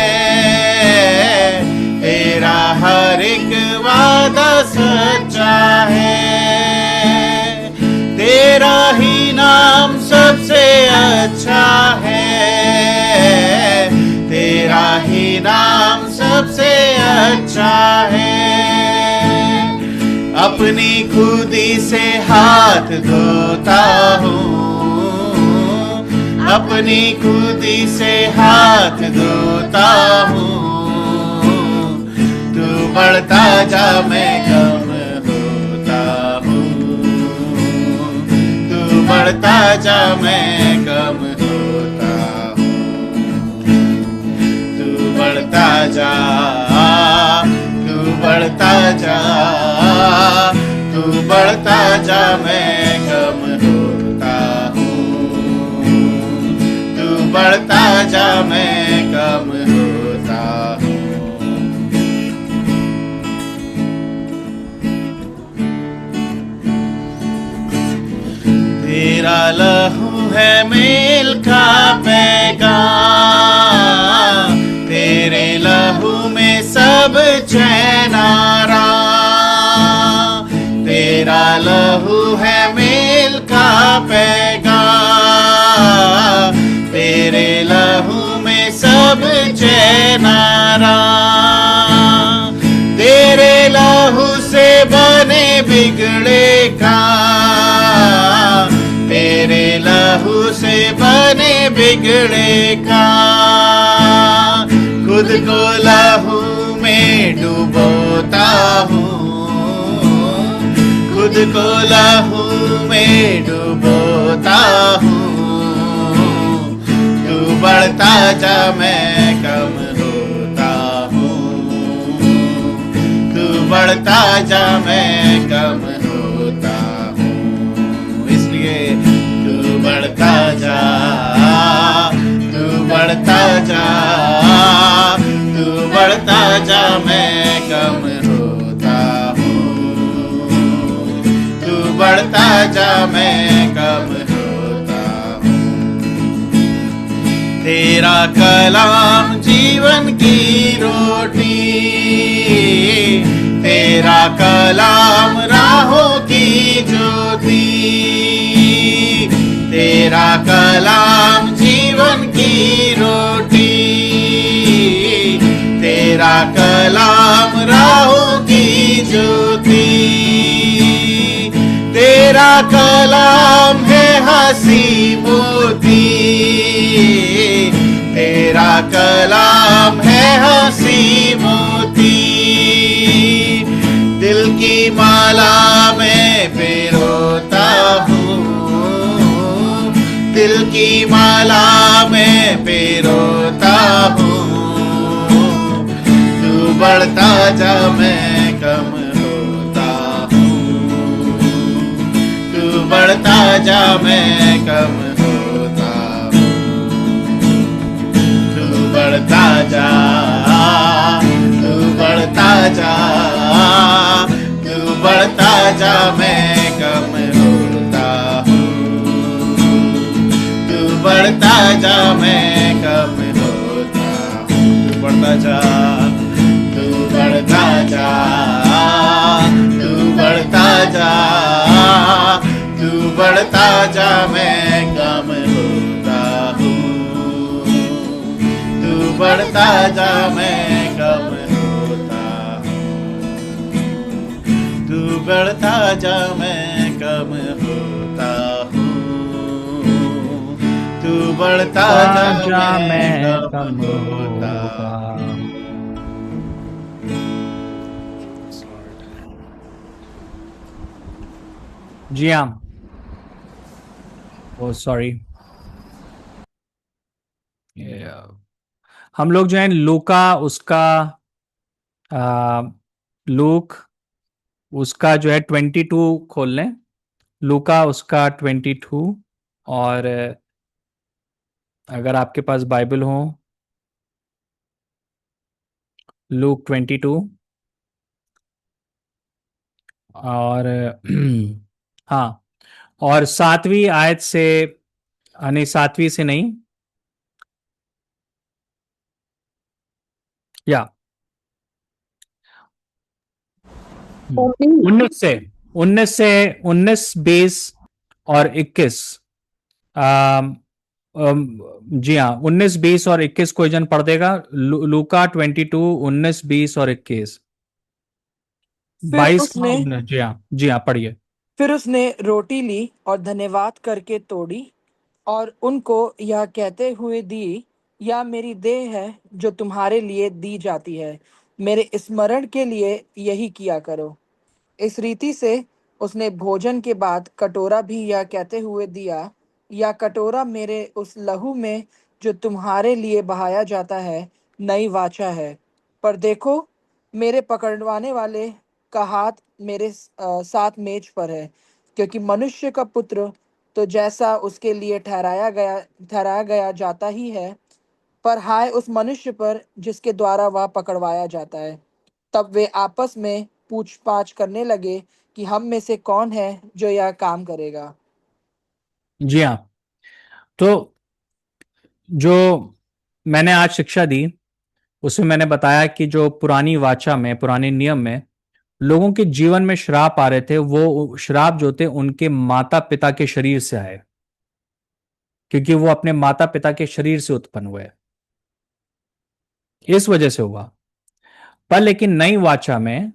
तेरा हर एक वादा सच्चा है। तेरा ही नाम सबसे अच्छा है, तेरा ही नाम सबसे अच्छा है। अपनी खुदी से हाथ धोता हूँ, अपनी खुदी से हाथ धोता हूँ। तू बढ़ता जा मैं कम होता हूँ, तू बढ़ता जा मैं कम होता हूँ। तू बढ़ता जा, तू बढ़ता जा, तू बढ़ता जा मैं कम होता हूँ। तू बढ़ता जा मैं कम होता हूँ। तेरा लहू है मेल का पैगाम, तेरे लहू में सब चैन आराम। तेरा लहू है मेल का पैगाम, तेरे लहू में सब चैन आराम। तेरे लहू से बने बिगड़े काम, तेरे लहू से बने बिगड़े काम। खुद को लहू में डुबोता हूँ, खुद को लहू में डुबोता हूँ। तू बढ़ता जा मैं कम होता हूँ, तू बढ़ता जा मैं कम होता हूँ। इसलिए तू बढ़ता जा, तू बढ़ता जा, तू बढ़ता जा मैं कम होता हूँ। तू बढ़ता जा मैं कम होता हूँ। तेरा कलाम जीवन की रोटी, तेरा कलाम राहों की ज्योति। तेरा कलाम जीवन की रोटी, तेरा कलाम राहों की ज्योति। तेरा कलाम है हंसी मोती, तेरा कलाम है हंसी मोती। दिल की माला में पिरोता हूँ, दिल की माला में पिरोता हूँ। तू बढ़ता जा मैं कम होता हूँ, तू बढ़ता जा मैं कम होता हूँ। तू बढ़ता जा, तू बढ़ता जा, तू बढ़ता जा मैं कम होता हूँ। तू बढ़ता जा मैं कम होता हूँ। तू बढ़ता जा, तू बढ़ता जा, तू बढ़ता जा, तू बढ़ता जा मैं कम होता हूँ। तू बढ़ता जा मैं कम होता हूँ। तू बढ़ता जा मैं कम होता हूँ। तू बढ़ता जा मैं कम होता हूँ।
जी हाँ, ओ सॉरी। हम लोग जो है लूका उसका लूक उसका जो है 22 खोल लें, लूका उसका 22। और अगर आपके पास बाइबल हो, लूक 22। और हाँ, और 7वीं आयत से, नहीं 7वीं से नहीं, या 19 से 19, 20 और 21। जी हाँ, 19, 20 और 21 कोई जन पढ़ देगा। लूका 22, 19, 20 और 21।
फिर
22।
उसने
जी हाँ, पढ़िए।
फिर उसने रोटी ली और धन्यवाद करके तोड़ी और उनको यह कहते हुए दी, यह मेरी देह है जो तुम्हारे लिए दी जाती है, मेरे स्मरण के लिए यही किया करो। इस रीति से उसने भोजन के बाद कटोरा भी यह कहते हुए दिया, या कटोरा मेरे उस लहू में जो तुम्हारे लिए बहाया जाता है नई वाचा है। पर देखो, मेरे पकड़वाने वाले का हाथ मेरे साथ मेज पर है, क्योंकि मनुष्य का पुत्र तो जैसा उसके लिए ठहराया गया जाता ही है, पर हाय उस मनुष्य पर जिसके द्वारा वह पकड़वाया जाता है। तब वे आपस में पूछ-पाछ करने लगे कि हम में से कौन है जो यह काम करेगा।
जी हाँ, तो जो मैंने आज शिक्षा दी उसमें मैंने बताया कि जो पुरानी वाचा में, पुराने नियम में लोगों के जीवन में श्राप आ रहे थे, वो श्राप जो थे उनके माता पिता के शरीर से आए, क्योंकि वो अपने माता पिता के शरीर से उत्पन्न हुए, इस वजह से हुआ। पर लेकिन नई वाचा में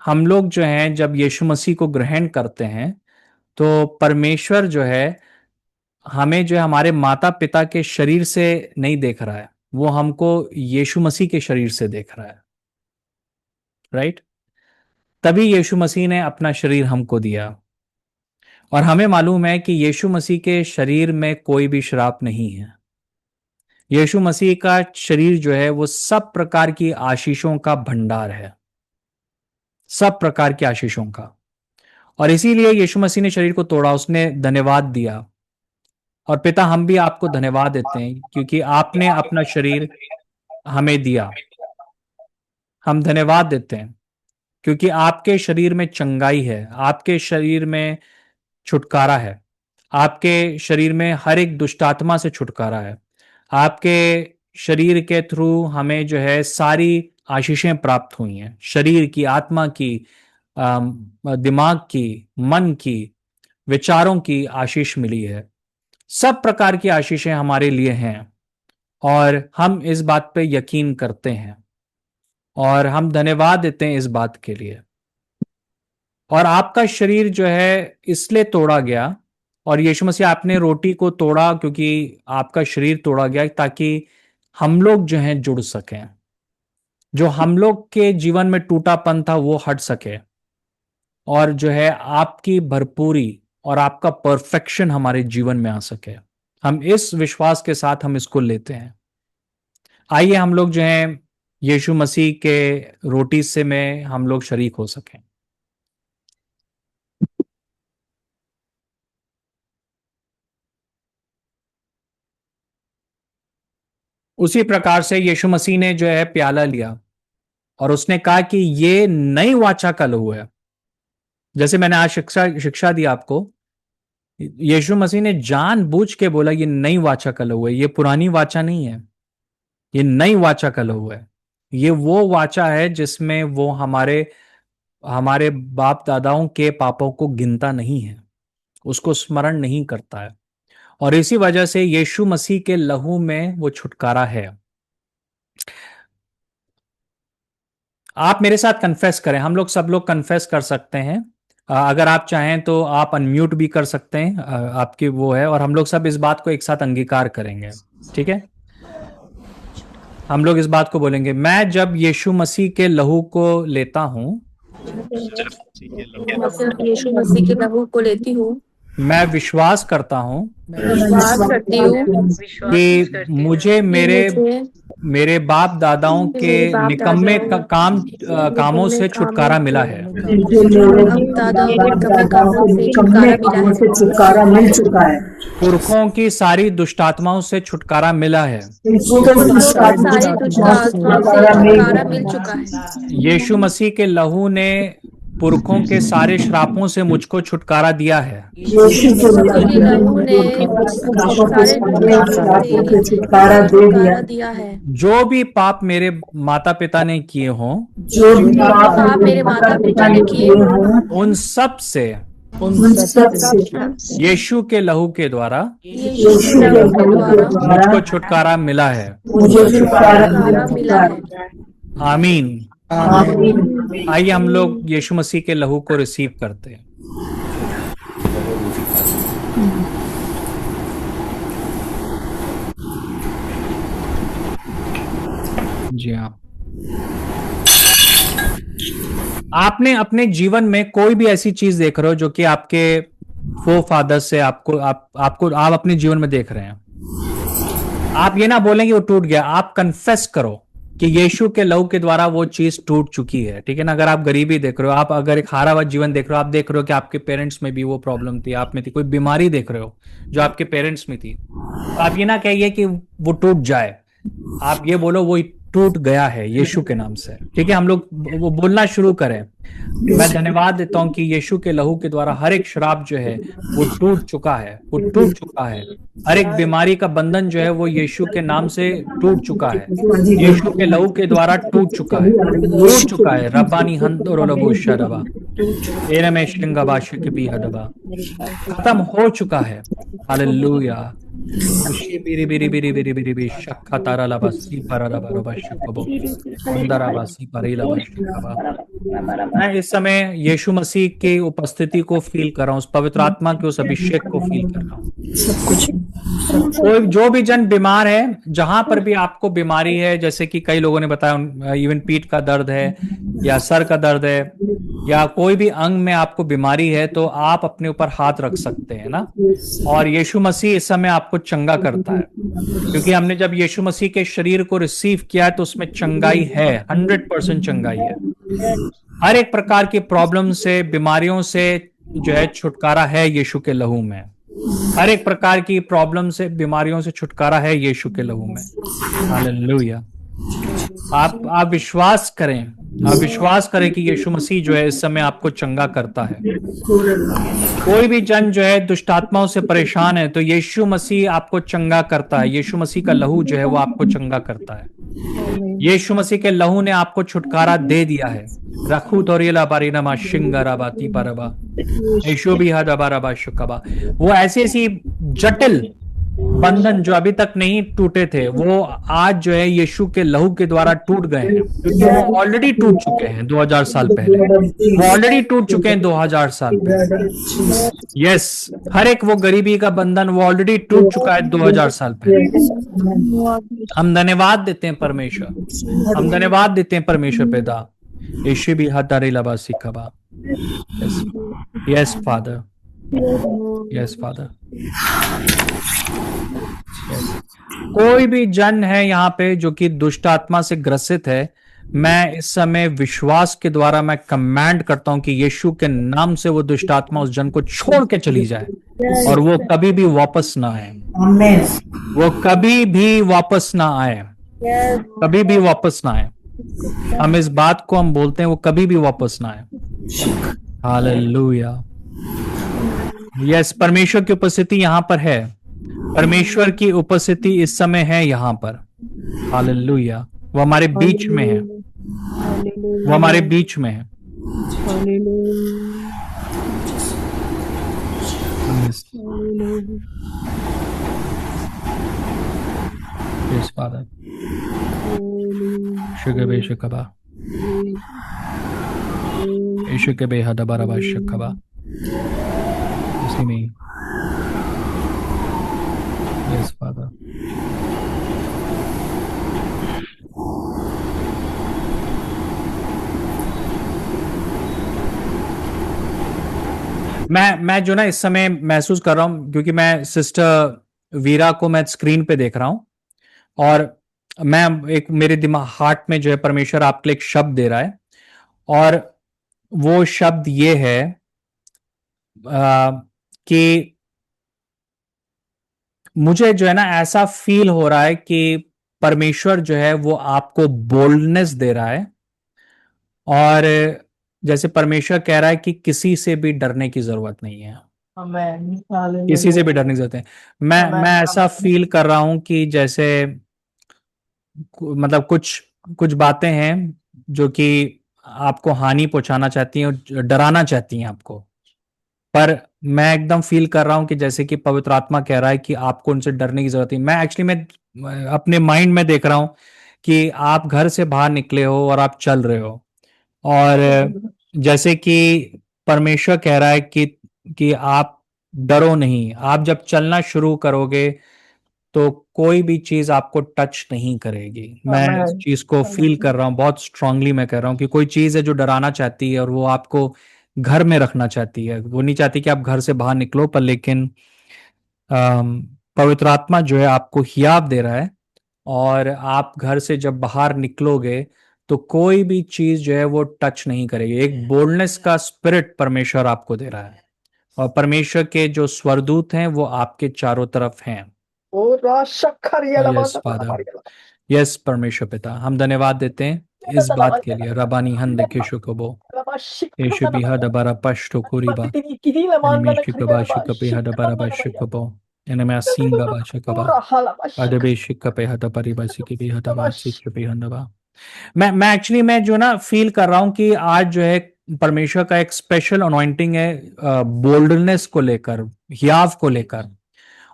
हम लोग जो हैं, जब यीशु मसीह को ग्रहण करते हैं, तो परमेश्वर जो है हमें जो है हमारे माता पिता के शरीर से नहीं देख रहा है, वो हमको यीशु मसीह के शरीर से देख रहा है। राइट? तभी यीशु मसीह ने अपना शरीर हमको दिया। और हमें मालूम है कि यीशु मसीह के शरीर में कोई भी श्राप नहीं है। यीशु मसीह का शरीर जो है वो सब प्रकार की आशीषों का भंडार है, सब प्रकार की आशीषों का। और इसीलिए यीशु मसीह ने शरीर को तोड़ा, उसने धन्यवाद दिया। और पिता, हम भी आपको धन्यवाद देते हैं क्योंकि आपने अपना शरीर हमें दिया। हम धन्यवाद देते हैं क्योंकि आपके शरीर में चंगाई है, आपके शरीर में छुटकारा है, आपके शरीर में हर एक दुष्ट आत्मा से छुटकारा है। आपके शरीर के थ्रू हमें जो है सारी आशीषें प्राप्त हुई हैं, शरीर की, आत्मा की, दिमाग की, मन की, विचारों की आशीष मिली है। सब प्रकार की आशीषें हमारे लिए हैं और हम इस बात पे यकीन करते हैं और हम धन्यवाद देते हैं इस बात के लिए। और आपका शरीर जो है इसलिए तोड़ा गया, और यीशु मसीह आपने रोटी को तोड़ा क्योंकि आपका शरीर तोड़ा गया ताकि हम लोग जो हैं जुड़ सकें, जो हम लोग के जीवन में टूटापन था वो हट सके, और जो है आपकी भरपूरी और आपका परफेक्शन हमारे जीवन में आ सके। हम इस विश्वास के साथ हम इसको लेते हैं। आइए हम लोग जो हैं यीशु मसीह के रोटी से में हम लोग शरीक हो सकें। उसी प्रकार से यीशु मसीह ने जो है प्याला लिया और उसने कहा कि ये नई वाचा का लहू है। जैसे मैंने आज शिक्षा दी आपको, यीशु मसीह ने जानबूझ के बोला ये नई वाचा का लहू है, ये पुरानी वाचा नहीं है, ये नई वाचा का लहू है। ये वो वाचा है जिसमें वो हमारे हमारे बाप दादाओं के पापों को गिनता नहीं है, उसको स्मरण नहीं करता है। और इसी वजह से यीशु मसीह के लहू में वो छुटकारा है। आप मेरे साथ कन्फेस करें, हम लोग सब लोग कन्फेस कर सकते हैं। अगर आप चाहें तो आप अनम्यूट भी कर सकते हैं, आपकी वो है, और हम लोग सब इस बात को एक साथ अंगीकार करेंगे। ठीक है? हम लोग इस बात को बोलेंगे, मैं जब यीशु मसीह के लहू को लेता हूं,
यीशु मसीह के लहू को लेती हूँ,
मैं विश्वास करता हूं
विश्वास करती हूँ
कि मुझे मेरे बाप दादाओं के निकम्मे कामों से छुटकारा मिला है।
छुटकारा मिल चुका है।
पुरखों की सारी दुष्टात्माओं से छुटकारा मिला है।
मिल चुका है।
यीशु मसीह के लहू ने पुरखों के सारे श्रापों से मुझको छुटकारा दिया है।
छुटकारा दे दिया है।
जो भी पाप मेरे माता पिता ने किए हों,
जो भी पाप मेरे माता पिता ने किए हों,
उन सब से यीशु के लहू के द्वारा मुझको छुटकारा मिला है।
मुझे छुटकारा मिला है।
आमीन।
आमीन।
आइए हम लोग यीशु मसीह के लहू को रिसीव करते हैं। जी हाँ, आपने अपने जीवन में कोई भी ऐसी चीज देख रहे हो जो कि आपके फोरफादर से आप अपने जीवन में देख रहे हैं, आप ये ना बोलेंगे वो टूट गया, आप कन्फेस करो कि यीशु के लहू के द्वारा वो चीज टूट चुकी है। ठीक है ना? अगर आप गरीबी देख रहे हो, आप अगर एक हारा हुआ जीवन देख रहे हो, आप देख रहे हो कि आपके पेरेंट्स में भी वो प्रॉब्लम थी, आप में थी, कोई बीमारी देख रहे हो जो आपके पेरेंट्स में थी, तो आप ये ना कहिए कि वो टूट जाए, आप ये बोलो वो टूट गया है यीशु के नाम से। ठीक है, हम लोग वो बोलना शुरू करें। मैं धन्यवाद देता हूं कि यीशु के लहू के द्वारा हर एक श्राप जो है वो टूट चुका है, वो टूट चुका है। हर एक बीमारी का बंधन जो है वो यीशु के नाम से टूट चुका है, यीशु के लहू के द्वारा टूट चुका है, टूट चुका है। रब्बानी हंदोरबो शरबा एरे में शिंगाबाशी के भी हदबा खत्म हो चुका है। हालेलुया। बिरी बिरी बिरी बिरी बिरी बिरी शक्का तारा लबासी परा लबा शक्कबो अंदरा बासी परेला बा। मैं इस समय यीशु मसीह की उपस्थिति को फील कर रहा हूँ, उस पवित्र आत्मा के उस अभिषेक को फील कर रहा हूँ। कोई जो भी जन बीमार है, जहां पर भी आपको बीमारी है, जैसे कि कई लोगों ने बताया इवन पीठ का दर्द है या सर का दर्द है या कोई भी अंग में आपको बीमारी है, तो आप अपने ऊपर हाथ रख सकते हैं ना, और यीशु मसीह इस समय आपको चंगा करता है, क्योंकि हमने जब यीशु मसीह के शरीर को रिसीव किया है तो उसमें चंगाई है, 100% चंगाई है। हर एक प्रकार की प्रॉब्लम से, बीमारियों से जो है छुटकारा है यीशु के लहू में। हर एक प्रकार की प्रॉब्लम से, बीमारियों से छुटकारा है यीशु के लहू में। हालेलुया। आप विश्वास करें, आप विश्वास करें कि यीशु मसीह जो है इस समय आपको चंगा करता है। कोई भी जन जो है दुष्ट आत्माओं से परेशान है तो यीशु मसीह आपको चंगा करता है। यीशु मसीह का लहू जो है वो आपको चंगा करता है। यीशु मसीह के लहू ने आपको छुटकारा दे दिया है। रखू तोरियला बारीनमा शिंगाराबा तीपारबा यीशु भी हदबारबा शुकबा। वो ऐसी जटिल बंधन जो अभी तक नहीं टूटे थे, वो आज जो है यीशु के लहू के द्वारा टूट गए हैं, क्योंकि वो ऑलरेडी टूट चुके हैं 2000 साल पहले। वो ऑलरेडी टूट चुके हैं 2000 साल पहले। यस, हर एक वो गरीबी का बंधन वो ऑलरेडी टूट चुका है 2000 साल पहले। हम धन्यवाद देते हैं परमेश्वर, हम धन्यवाद देते हैं परमेश्वर पिता। यीशु भी हदारे लबा सिखबा। Yes father, yes father. कोई भी जन है यहाँ पे जो कि दुष्ट आत्मा से ग्रसित है, मैं इस समय विश्वास के द्वारा मैं कमांड करता हूं कि यीशु के नाम से वो दुष्ट आत्मा उस जन को छोड़ के चली जाए और वो कभी भी वापस ना आए। वो कभी भी वापस ना आए, कभी भी वापस ना आए। हम इस बात को हम बोलते हैं, वो कभी भी वापस ना आए। हालेलुया। यस, परमेश्वर की उपस्थिति यहाँ पर है, परमेश्वर की उपस्थिति इस समय है यहाँ पर। हालेलुया। वो हमारे बीच में है, वो हमारे बीच में है। Yes father. शुक्र शुकबा यीशु के बेहद बराबर शुकबा इसी में। Yes father. मैं जो ना इस समय महसूस कर रहा हूं, क्योंकि मैं सिस्टर वीरा को मैं स्क्रीन पे देख रहा हूं और मैं एक मेरे दिमाग हार्ट में जो है परमेश्वर आपके लिए एक शब्द दे रहा है, और वो शब्द ये है कि मुझे जो है ना ऐसा फील हो रहा है कि परमेश्वर जो है वो आपको बोल्डनेस दे रहा है, और जैसे परमेश्वर कह रहा है कि किसी से भी डरने की जरूरत नहीं है, किसी से भी डरने की जरूरत है। मैं ऐसा फील कर रहा हूं कि जैसे मतलब कुछ बातें हैं जो कि आपको हानि पहुंचाना चाहती हैं और डराना चाहती हैं आपको, पर मैं एकदम फील कर रहा हूं कि जैसे कि पवित्र आत्मा कह रहा है कि आपको उनसे डरने की जरूरत नहीं। मैं एक्चुअली मैं अपने माइंड में देख रहा हूं कि आप घर से बाहर निकले हो और आप चल रहे हो, और जैसे कि परमेश्वर कह रहा है कि आप डरो नहीं। आप जब चलना शुरू करोगे तो कोई भी चीज आपको टच नहीं करेगी। मैं इस
आमेन।
चीज को फील कर रहा हूँ, बहुत स्ट्रांगली मैं कह रहा हूँ कि कोई चीज है जो डराना चाहती है और वो आपको घर में रखना चाहती है, वो नहीं चाहती कि आप घर से बाहर निकलो, पर लेकिन पवित्र आत्मा जो है आपको हियाव दे रहा है, और आप घर से जब बाहर निकलोगे तो कोई भी चीज जो है वो टच नहीं करेगी। एक बोल्डनेस का स्पिरिट परमेश्वर आपको दे रहा है, और परमेश्वर के जो स्वरदूत हैं वो आपके चारों तरफ हैं।
ओ राशखरिया
यस फादर, यस परमेश्वर पिता, हम धन्यवाद देते हैं इस बात के लिए। रबानी हंद के शुकबो यीशु बिहा दबारा पश्तो कुरीबा एनिमेशु कबाशु कपे हद बारा बाशु कबो एनमे सिंगा बाशु कबा अदबेशु कपे हद परिबासी की भी हद बासी की भी हंदबा। मैं एक्चुअली मैं जो ना फील कर रहा हूँ कि आज जो है परमेश्वर का एक स्पेशल अनॉइंटिंग है बोल्डनेस को लेकर, हियाव को लेकर।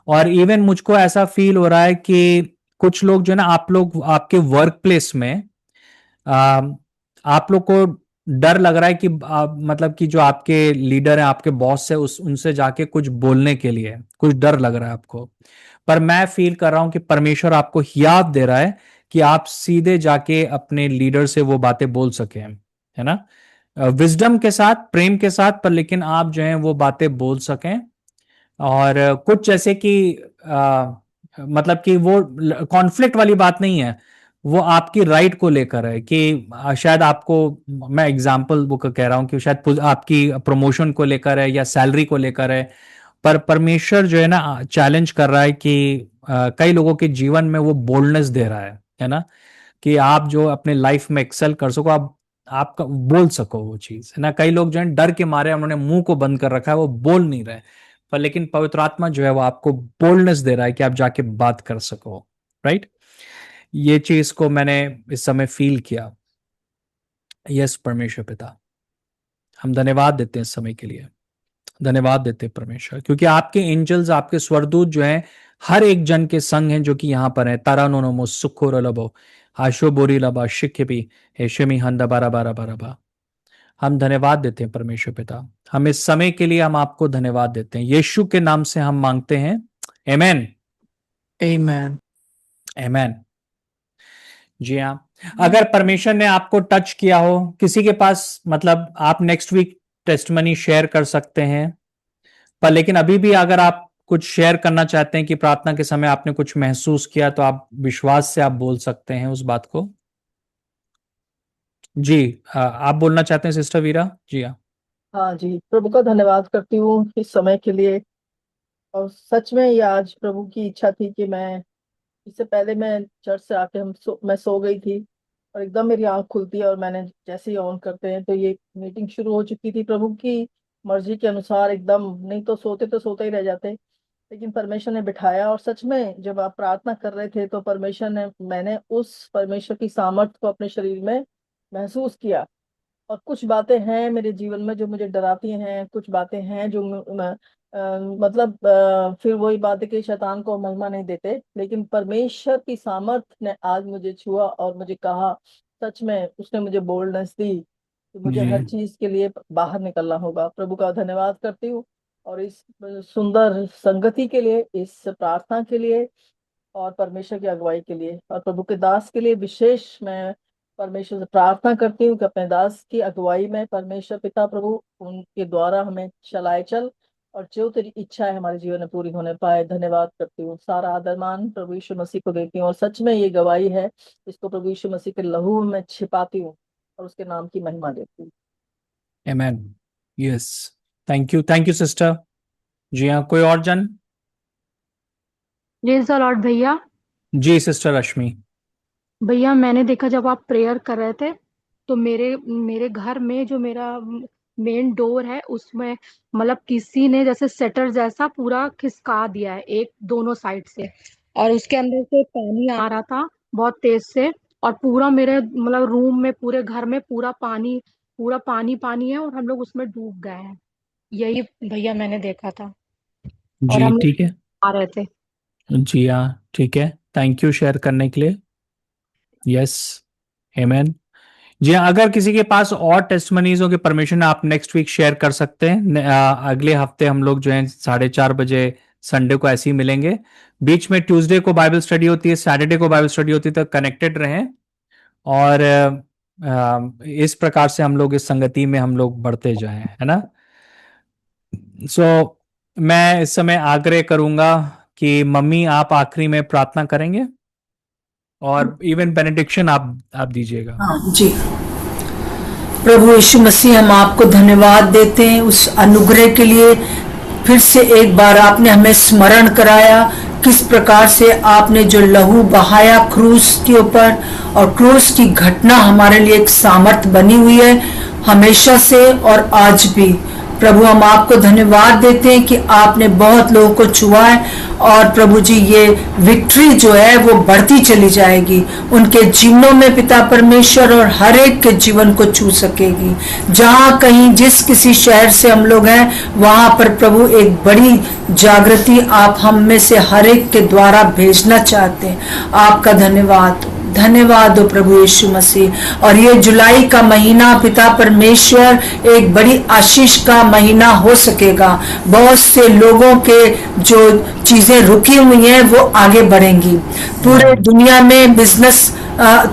और इवन मुझको ऐसा फील हो रहा है कि कुछ लोग जो है ना, आप लोग आपके वर्क प्लेस में आ, आप लोग को डर लग रहा है कि मतलब कि जो आपके लीडर हैं, आपके बॉस है, उस उनसे जाके कुछ बोलने के लिए कुछ डर लग रहा है आपको। पर मैं फील कर रहा हूं कि परमेश्वर आपको हियाव दे रहा है कि आप सीधे जाके अपने लीडर से वो बातें बोल सके, है ना, विजडम के साथ, प्रेम के साथ, पर लेकिन आप जो है वो बातें बोल सकें। और कुछ जैसे कि मतलब कि वो कॉन्फ्लिक्ट वाली बात नहीं है, वो आपकी राइट को लेकर है कि शायद आपको, मैं एग्जांपल वो कह रहा हूं कि शायद आपकी प्रमोशन को लेकर है या सैलरी को लेकर है। पर परमेश्वर जो है ना चैलेंज कर रहा है कि कई लोगों के जीवन में वो बोल्डनेस दे रहा है ना, कि आप जो अपने लाइफ में एक्सेल कर सको, आप बोल सको वो चीज, है ना। कई लोग जो है डर के मारे उन्होंने मुंह को बंद कर रखा है, वो बोल नहीं रहे। पर लेकिन पवित्र आत्मा जो है वो आपको बोल्डनेस दे रहा है कि आप जाके बात कर सको, राइट। ये चीज को मैंने इस समय फील किया। यस परमेश्वर पिता, हम धन्यवाद देते हैं इस समय के लिए, धन्यवाद देते हैं परमेश्वर, क्योंकि आपके एंजल्स, आपके स्वरदूत जो हैं हर एक जन के संग हैं जो कि यहाँ पर है। तारा नो नमो सुखो लबो आशो बोरी लबा शिक्य भी हेशमी हंदा बारा बारा बारा बा। हम धन्यवाद देते हैं परमेश्वर पिता, हम इस समय के लिए हम आपको धन्यवाद देते हैं। यीशु के नाम से हम मांगते हैं, आमेन
Amen.
आमेन। जी हाँ, अगर परमेश्वर ने आपको टच किया हो, किसी के पास, मतलब आप नेक्स्ट वीक टेस्टमनी शेयर कर सकते हैं। पर लेकिन अभी भी अगर आप कुछ शेयर करना चाहते हैं कि प्रार्थना के समय आपने कुछ महसूस किया, तो आप विश्वास से आप बोल सकते हैं उस बात को। जी, आप बोलना चाहते हैं सिस्टर वीरा? जी हाँ।
हाँ जी, प्रभु का धन्यवाद करती हूँ इस समय के लिए। और सच में ये आज प्रभु की इच्छा थी कि मैं, इससे पहले मैं चर्च से आके मैं सो गई थी, और एकदम मेरी आंख खुलती है और मैंने जैसे ही ऑन करते हैं तो ये मीटिंग शुरू हो चुकी थी। प्रभु की मर्जी के अनुसार एकदम, नहीं तो सोते ही रह जाते, लेकिन परमेश्वर ने बिठाया। और सच में जब आप प्रार्थना कर रहे थे तो परमेश्वर ने, मैंने उस परमेश्वर की सामर्थ्य को अपने शरीर में महसूस किया। और कुछ बातें हैं मेरे जीवन में जो मुझे डराती हैं, कुछ बातें हैं जो मतलब फिर वही बात है कि शैतान को महिमा नहीं देते, लेकिन परमेश्वर की सामर्थ्य ने आज मुझे छुआ और मुझे कहा, सच में उसने मुझे बोल्डनेस दी कि मुझे
जी
हर चीज के लिए बाहर निकलना होगा। प्रभु का धन्यवाद करती हूँ, और इस सुंदर संगति के लिए, इस प्रार्थना के लिए, और परमेश्वर की अगुवाई के लिए, और प्रभु के दास के लिए विशेष मैं परमेश्वर से प्रार्थना करती हूँ कि अपने दास की अगुवाई में परमेश्वर पिता प्रभु उनके द्वारा हमें चलाए चल, और जो तेरी इच्छा है हमारे जीवन में पूरी होने पाए। धन्यवाद करती हूँ, सारा आदर मान प्रभु यीशु मसीह को देती हूँ, और सच में ये गवाही है, इसको प्रभु यीशु मसीह के लहू में छिपाती हूँ और उसके नाम की महिमा देती हूँ।
Amen. Yes, thank you sister. जी हाँ, कोई और जन?
प्रेज द लॉर्ड भैया।
जी सिस्टर रश्मि।
भैया मैंने देखा जब आप प्रेयर कर रहे थे तो मेरे मेरे घर में जो मेरा मेन डोर है उसमें मतलब किसी ने जैसे सेटर जैसा पूरा खिसका दिया है एक दोनों साइड से, और उसके अंदर से पानी आ रहा था बहुत तेज से, और पूरा मेरे मतलब रूम में पूरे घर में पूरा पानी पानी है और हम लोग उसमें डूब गए हैं। यही भैया मैंने देखा था, और
जी
हम लोग
ठीक है।
आ रहे थे।
जी हाँ ठीक है, थैंक यू शेयर करने के लिए। यस, आमेन। जी हाँ, अगर किसी के पास और टेस्टमनीज हो के परमिशन आप नेक्स्ट वीक शेयर कर सकते हैं। अगले हफ्ते हम लोग जो है 4:30 बजे संडे को ऐसे ही मिलेंगे। बीच में ट्यूसडे को बाइबल स्टडी होती है, सैटरडे को बाइबल स्टडी होती है, तो कनेक्टेड रहें। और इस प्रकार से हम लोग इस संगति में हम लोग बढ़ते जाएं, है ना। सो मैं इस समय आग्रह करूंगा कि मम्मी आप आखिरी में प्रार्थना करेंगे और इवन बेनेडिक्शन आप दीजिएगा।
हाँ जी। प्रभु यीशु मसीह, हम आपको धन्यवाद देते हैं उस अनुग्रह के लिए। फिर से एक बार आपने हमें स्मरण कराया किस प्रकार से आपने जो लहू बहाया क्रूस के ऊपर, और क्रूस की घटना हमारे लिए एक सामर्थ बनी हुई है हमेशा से और आज भी। प्रभु हम आपको धन्यवाद देते हैं कि आपने बहुत लोगों को छुआ है, और प्रभु जी ये विक्ट्री जो है वो बढ़ती चली जाएगी उनके जीवनों में पिता परमेश्वर, और हर एक के जीवन को छू सकेगी। जहाँ कहीं जिस किसी शहर से हम लोग हैं वहाँ पर प्रभु एक बड़ी जागृति आप हम में से हर एक के द्वारा भेजना चाहते हैं। आपका धन्यवाद, धन्यवाद हो प्रभु यीशु मसीह। और ये जुलाई का महीना पिता परमेश्वर एक बड़ी आशीष का महीना हो सकेगा। बहुत से लोगों के जो चीजें रुकी हुई हैं वो आगे बढ़ेंगी। पूरे दुनिया में बिजनेस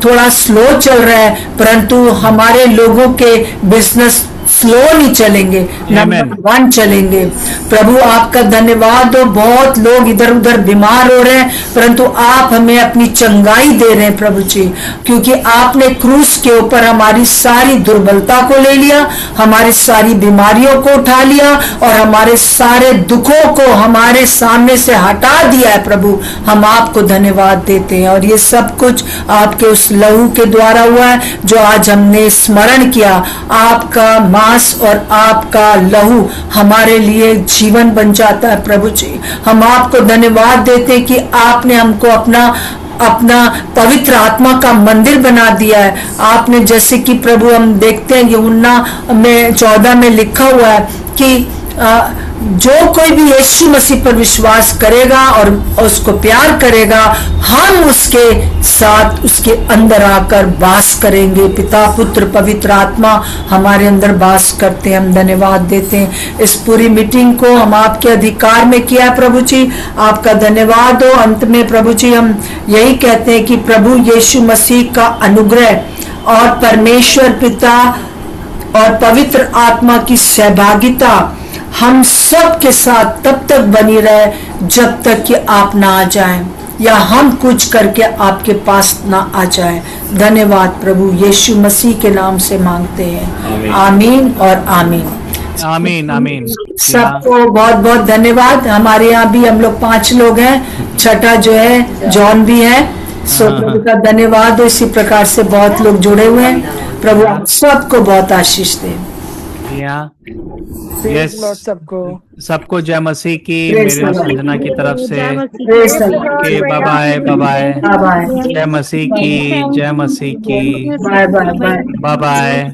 थोड़ा स्लो चल रहा है, परंतु हमारे लोगों के बिजनेस स्लो नहीं चलेंगे, नंबर 1 चलेंगे। प्रभु आपका धन्यवाद हो। बहुत लोग इधर उधर बीमार हो रहे हैं, परंतु आप हमें अपनी चंगाई दे रहे हैं प्रभु जी, क्योंकि आपने क्रूस के ऊपर हमारी सारी दुर्बलता को ले लिया, हमारी सारी बीमारियों को उठा लिया, और हमारे सारे दुखों को हमारे सामने से हटा दिया है। प्रभु हम आपको धन्यवाद देते हैं, और ये सब कुछ आपके उस लहू के द्वारा हुआ है जो आज हमने स्मरण किया। आपका मांस और आपका लहू हमारे लिए जीवन बन जाता है। प्रभु जी हम आपको धन्यवाद देते हैं कि आपने हमको अपना पवित्र आत्मा का मंदिर बना दिया है। आपने जैसे कि प्रभु हम देखते हैं यूहन्ना में 14 में लिखा हुआ है कि जो कोई भी यीशु मसीह पर विश्वास करेगा और उसको प्यार करेगा, हम उसके साथ उसके अंदर आकर वास करेंगे। पिता पुत्र पवित्र आत्मा हमारे अंदर वास करते हैं। हम धन्यवाद देते हैं। इस पूरी मीटिंग को हम आपके अधिकार में किया है प्रभु जी, आपका धन्यवाद हो। अंत में प्रभु जी हम यही कहते हैं कि प्रभु यीशु मसीह का अनुग्रह और परमेश्वर पिता और पवित्र आत्मा की सहभागिता हम सब के साथ तब तक बनी रहे जब तक कि आप ना आ जाएं, या हम कुछ करके आपके पास ना आ जाएं। धन्यवाद प्रभु यीशु मसीह के नाम से मांगते हैं, आमीन और आमीन।
आमीन आमीन।
सबको बहुत बहुत धन्यवाद। हमारे यहाँ भी हम लोग 5 लोग हैं, छठा जो है जॉन भी है। सो प्रभु का धन्यवाद। इसी प्रकार से बहुत लोग जुड़े हुए हैं। प्रभु आप सबको बहुत आशीष दे।
यस, सबको जय मसीह की मेरी संजना की तरफ से। बाय बाय, बाय बाय, जय मसीह की, जय मसीह की,
बाय बाय,
बाय बाय।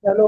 चलो